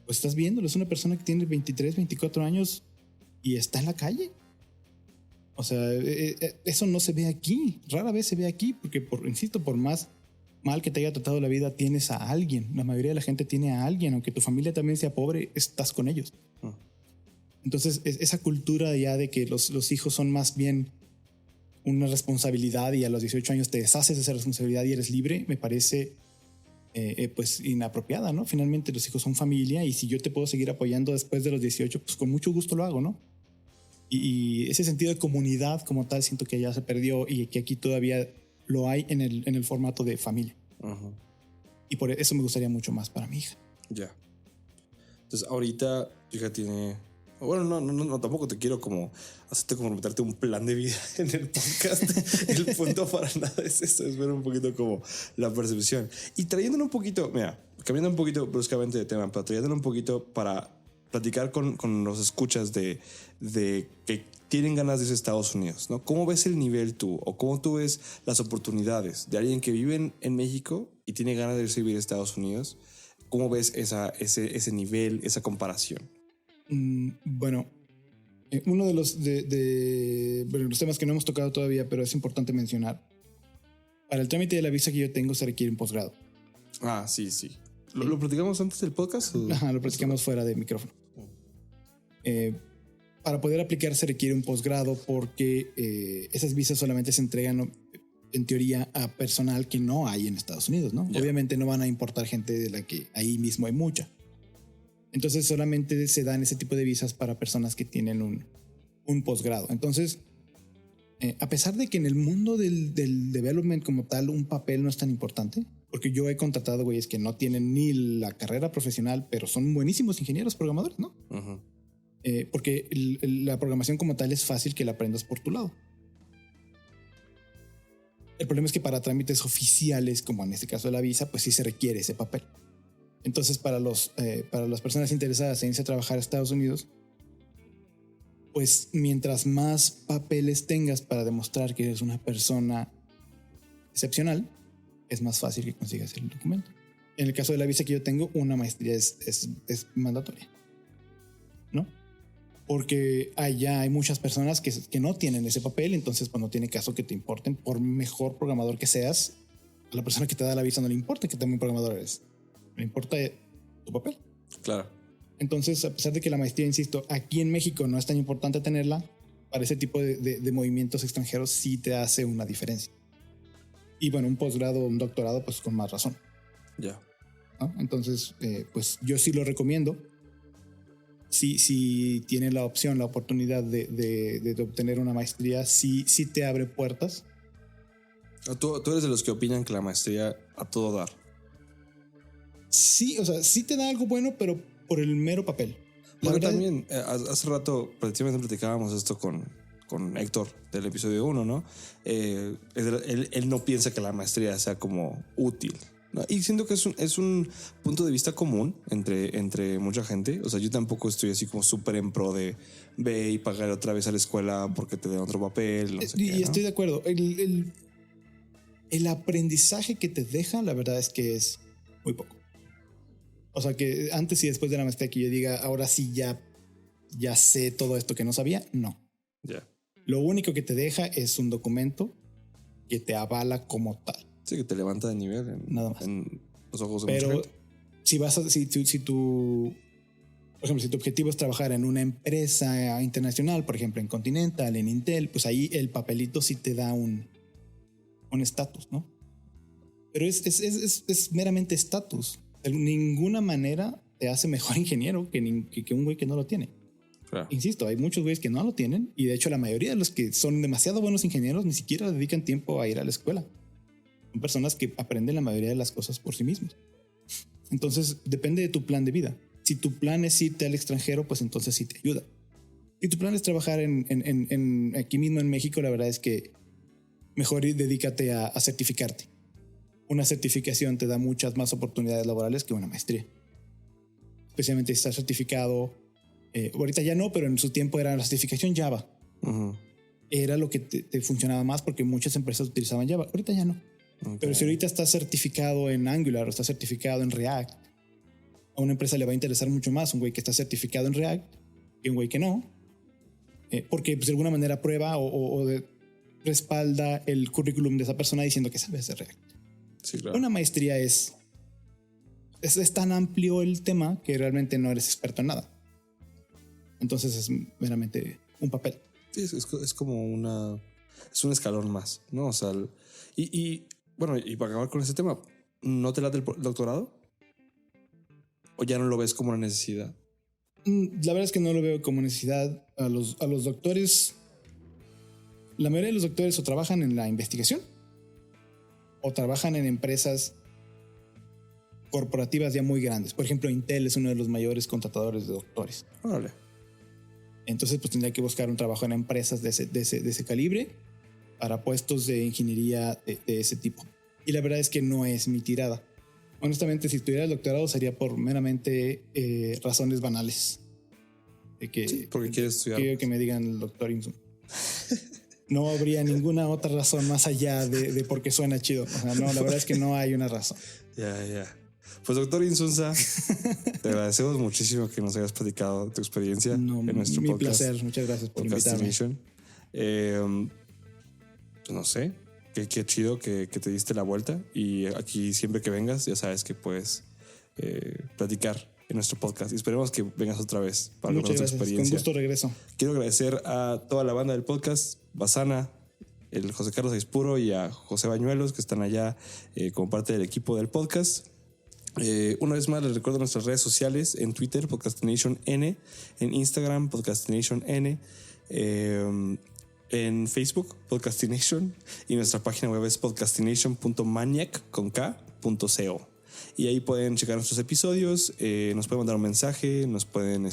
pues estás viéndolo, es una persona que tiene 23, 24 años y está en la calle. O sea, eso no se ve aquí, rara vez se ve aquí, porque insisto, por más mal que te haya tratado la vida, tienes a alguien. La mayoría de la gente tiene a alguien, aunque tu familia también sea pobre, estás con ellos. Entonces, esa cultura ya de que los hijos son más bien una responsabilidad y a los 18 años te deshaces de esa responsabilidad y eres libre, me parece pues inapropiada, ¿no? Finalmente los hijos son familia y si yo te puedo seguir apoyando después de los 18, pues con mucho gusto lo hago, ¿no? Y ese sentido de comunidad como tal siento que ya se perdió y que aquí todavía lo hay en el formato de familia. Y por eso me gustaría mucho más para mi hija. Ya. Entonces ahorita tu hija tiene... Bueno, no, tampoco te quiero como hacerte comprometerte un plan de vida en el podcast. El punto para nada es eso, es ver un poquito como la percepción. Y trayéndolo un poquito, mira, cambiando un poquito bruscamente de tema, pero trayéndolo un poquito para platicar con los escuchas de que tienen ganas de irse a Estados Unidos, ¿no? ¿Cómo ves el nivel tú? ¿O cómo tú ves las oportunidades de alguien que vive en México y tiene ganas de irse a vivir a Estados Unidos? ¿Cómo ves ese nivel, esa comparación? Bueno, uno de los los temas que no hemos tocado todavía, pero es importante mencionar. Para el trámite de la visa que yo tengo se requiere un posgrado. Ah, sí. ¿Lo platicamos antes del podcast? Ajá, lo platicamos fuera de micrófono. Para poder aplicar se requiere un posgrado porque esas visas solamente se entregan en teoría a personal que no hay en Estados Unidos, ¿no? Yeah. Obviamente no van a importar gente de la que ahí mismo hay mucha. Entonces solamente se dan ese tipo de visas para personas que tienen un posgrado. Entonces, a pesar de que en el mundo del development como tal un papel no es tan importante, porque yo he contratado güeyes que no tienen ni la carrera profesional, pero son buenísimos ingenieros programadores, ¿no? Porque la programación como tal es fácil que la aprendas por tu lado. El problema es que para trámites oficiales, como en este caso de la visa, pues sí se requiere ese papel. Entonces, para las personas interesadas en irse a trabajar a Estados Unidos, pues mientras más papeles tengas para demostrar que eres una persona excepcional, es más fácil que consigas el documento. En el caso de la visa que yo tengo, una maestría es mandatoria, ¿no? Porque allá hay muchas personas que no tienen ese papel, entonces pues no tiene caso que te importen, por mejor programador que seas, a la persona que te da la visa no le importa que tan buen programador eres. Le importa tu papel. Claro. Entonces, a pesar de que la maestría, insisto, aquí en México no es tan importante tenerla, para ese tipo de movimientos extranjeros sí te hace una diferencia. Y bueno, un posgrado, un doctorado, pues con más razón. Ya. ¿No? Entonces, pues yo sí lo recomiendo. Si tiene la opción, la oportunidad de obtener una maestría, sí te abre puertas. ¿Tú eres de los que opinan que la maestría a todo dar? Sí, o sea, sí te da algo bueno, pero por el mero papel. Porque también, hace rato precisamente platicábamos esto con Héctor del episodio 1, ¿no? Él no piensa que la maestría sea como útil, ¿no? Y siento que es un punto de vista común entre mucha gente. O sea, yo tampoco estoy así como súper en pro de ve y pagar otra vez a la escuela porque te den otro papel. No sé y qué, ¿no? Estoy de acuerdo. El aprendizaje que te deja, la verdad es que es muy poco. O sea, que antes y después de la maestría que yo diga, ahora sí ya sé todo esto que no sabía, no. Ya. Lo único que te deja es un documento que te avala como tal. Sí, que te levanta de nivel nada más. En los ojos de Pero mucha gente. si tu objetivo es trabajar en una empresa internacional, por ejemplo, en Continental, en Intel, pues ahí el papelito sí te da un estatus, ¿no? Pero es meramente estatus. De ninguna manera te hace mejor ingeniero que un güey que no lo tiene. Claro. Insisto, hay muchos güeyes que no lo tienen y de hecho la mayoría de los que son demasiado buenos ingenieros ni siquiera dedican tiempo a ir a la escuela. Son personas que aprenden la mayoría de las cosas por sí mismos. Entonces depende de tu plan de vida. Si tu plan es irte al extranjero, pues entonces sí te ayuda. Si tu plan es trabajar aquí mismo en México, la verdad es que mejor dedícate a certificarte. Una certificación te da muchas más oportunidades laborales que una maestría. Especialmente si estás certificado. Ahorita ya no, pero en su tiempo era la certificación Java. Uh-huh. Era lo que te funcionaba más porque muchas empresas utilizaban Java. Ahorita ya no. Okay. Pero si ahorita estás certificado en Angular o estás certificado en React, a una empresa le va a interesar mucho más un güey que está certificado en React que un güey que no. Porque pues, de alguna manera prueba o respalda el currículum de esa persona diciendo que sabe hacer React. Sí, claro. Una maestría es tan amplio el tema que realmente no eres experto en nada. Entonces es meramente un papel. Sí, es como es un escalón más, ¿no? O sea, bueno, y para acabar con ese tema, ¿no te late el doctorado? ¿O ya no lo ves como una necesidad? La verdad es que no lo veo como necesidad. A los doctores, la mayoría de los doctores o trabajan en la investigación o trabajan en empresas corporativas ya muy grandes. Por ejemplo, Intel es uno de los mayores contratadores de doctores. Órale. Entonces, pues tendría que buscar un trabajo en empresas de ese calibre para puestos de ingeniería de ese tipo. Y la verdad es que no es mi tirada. Honestamente, si tuviera el doctorado sería por meramente razones banales. Sí, porque quieres estudiar. Quiero que me digan el doctor Insun. No habría ninguna otra razón más allá de porque suena chido. O sea, no, la verdad es que no hay una razón. Ya. Pues doctor Insunza, te agradecemos muchísimo que nos hayas platicado tu experiencia en nuestro podcast. Mi placer, muchas gracias por invitarme. Pues no sé, qué chido que te diste la vuelta y aquí siempre que vengas ya sabes que puedes platicar en nuestro podcast y esperemos que vengas otra vez para muchas contar tu gracias. experiencia. Con gusto regreso. Quiero agradecer a toda la banda del podcast, Basana, el José Carlos Aispuro y a José Bañuelos que están allá como parte del equipo del podcast. Una vez más les recuerdo nuestras redes sociales: en Twitter Podcastination N, en Instagram Podcastination N, en Facebook Podcastination y nuestra página web es podcastination.maniac.co. Y ahí pueden checar nuestros episodios, nos pueden mandar un mensaje, nos pueden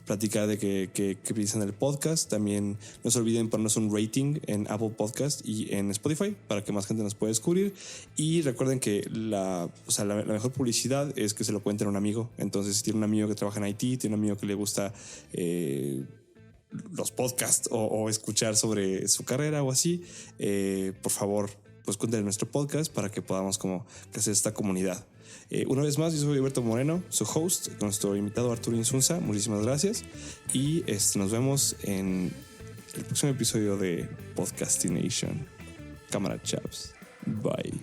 platicar de qué piensan del podcast. También no se olviden ponernos un rating en Apple Podcast y en Spotify para que más gente nos pueda descubrir. Y recuerden que la mejor publicidad es que se lo cuenten a un amigo. Entonces, si tiene un amigo que trabaja en IT, tiene un amigo que le gusta los podcasts o escuchar sobre su carrera o así, por favor, pues cuéntenle nuestro podcast para que podamos como crecer esta comunidad. Una vez más, yo soy Alberto Moreno, su host, con nuestro invitado Arturo Insunza. Muchísimas gracias y nos vemos en el próximo episodio de Podcastination. Cámara, chaps. Bye.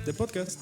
The Podcast.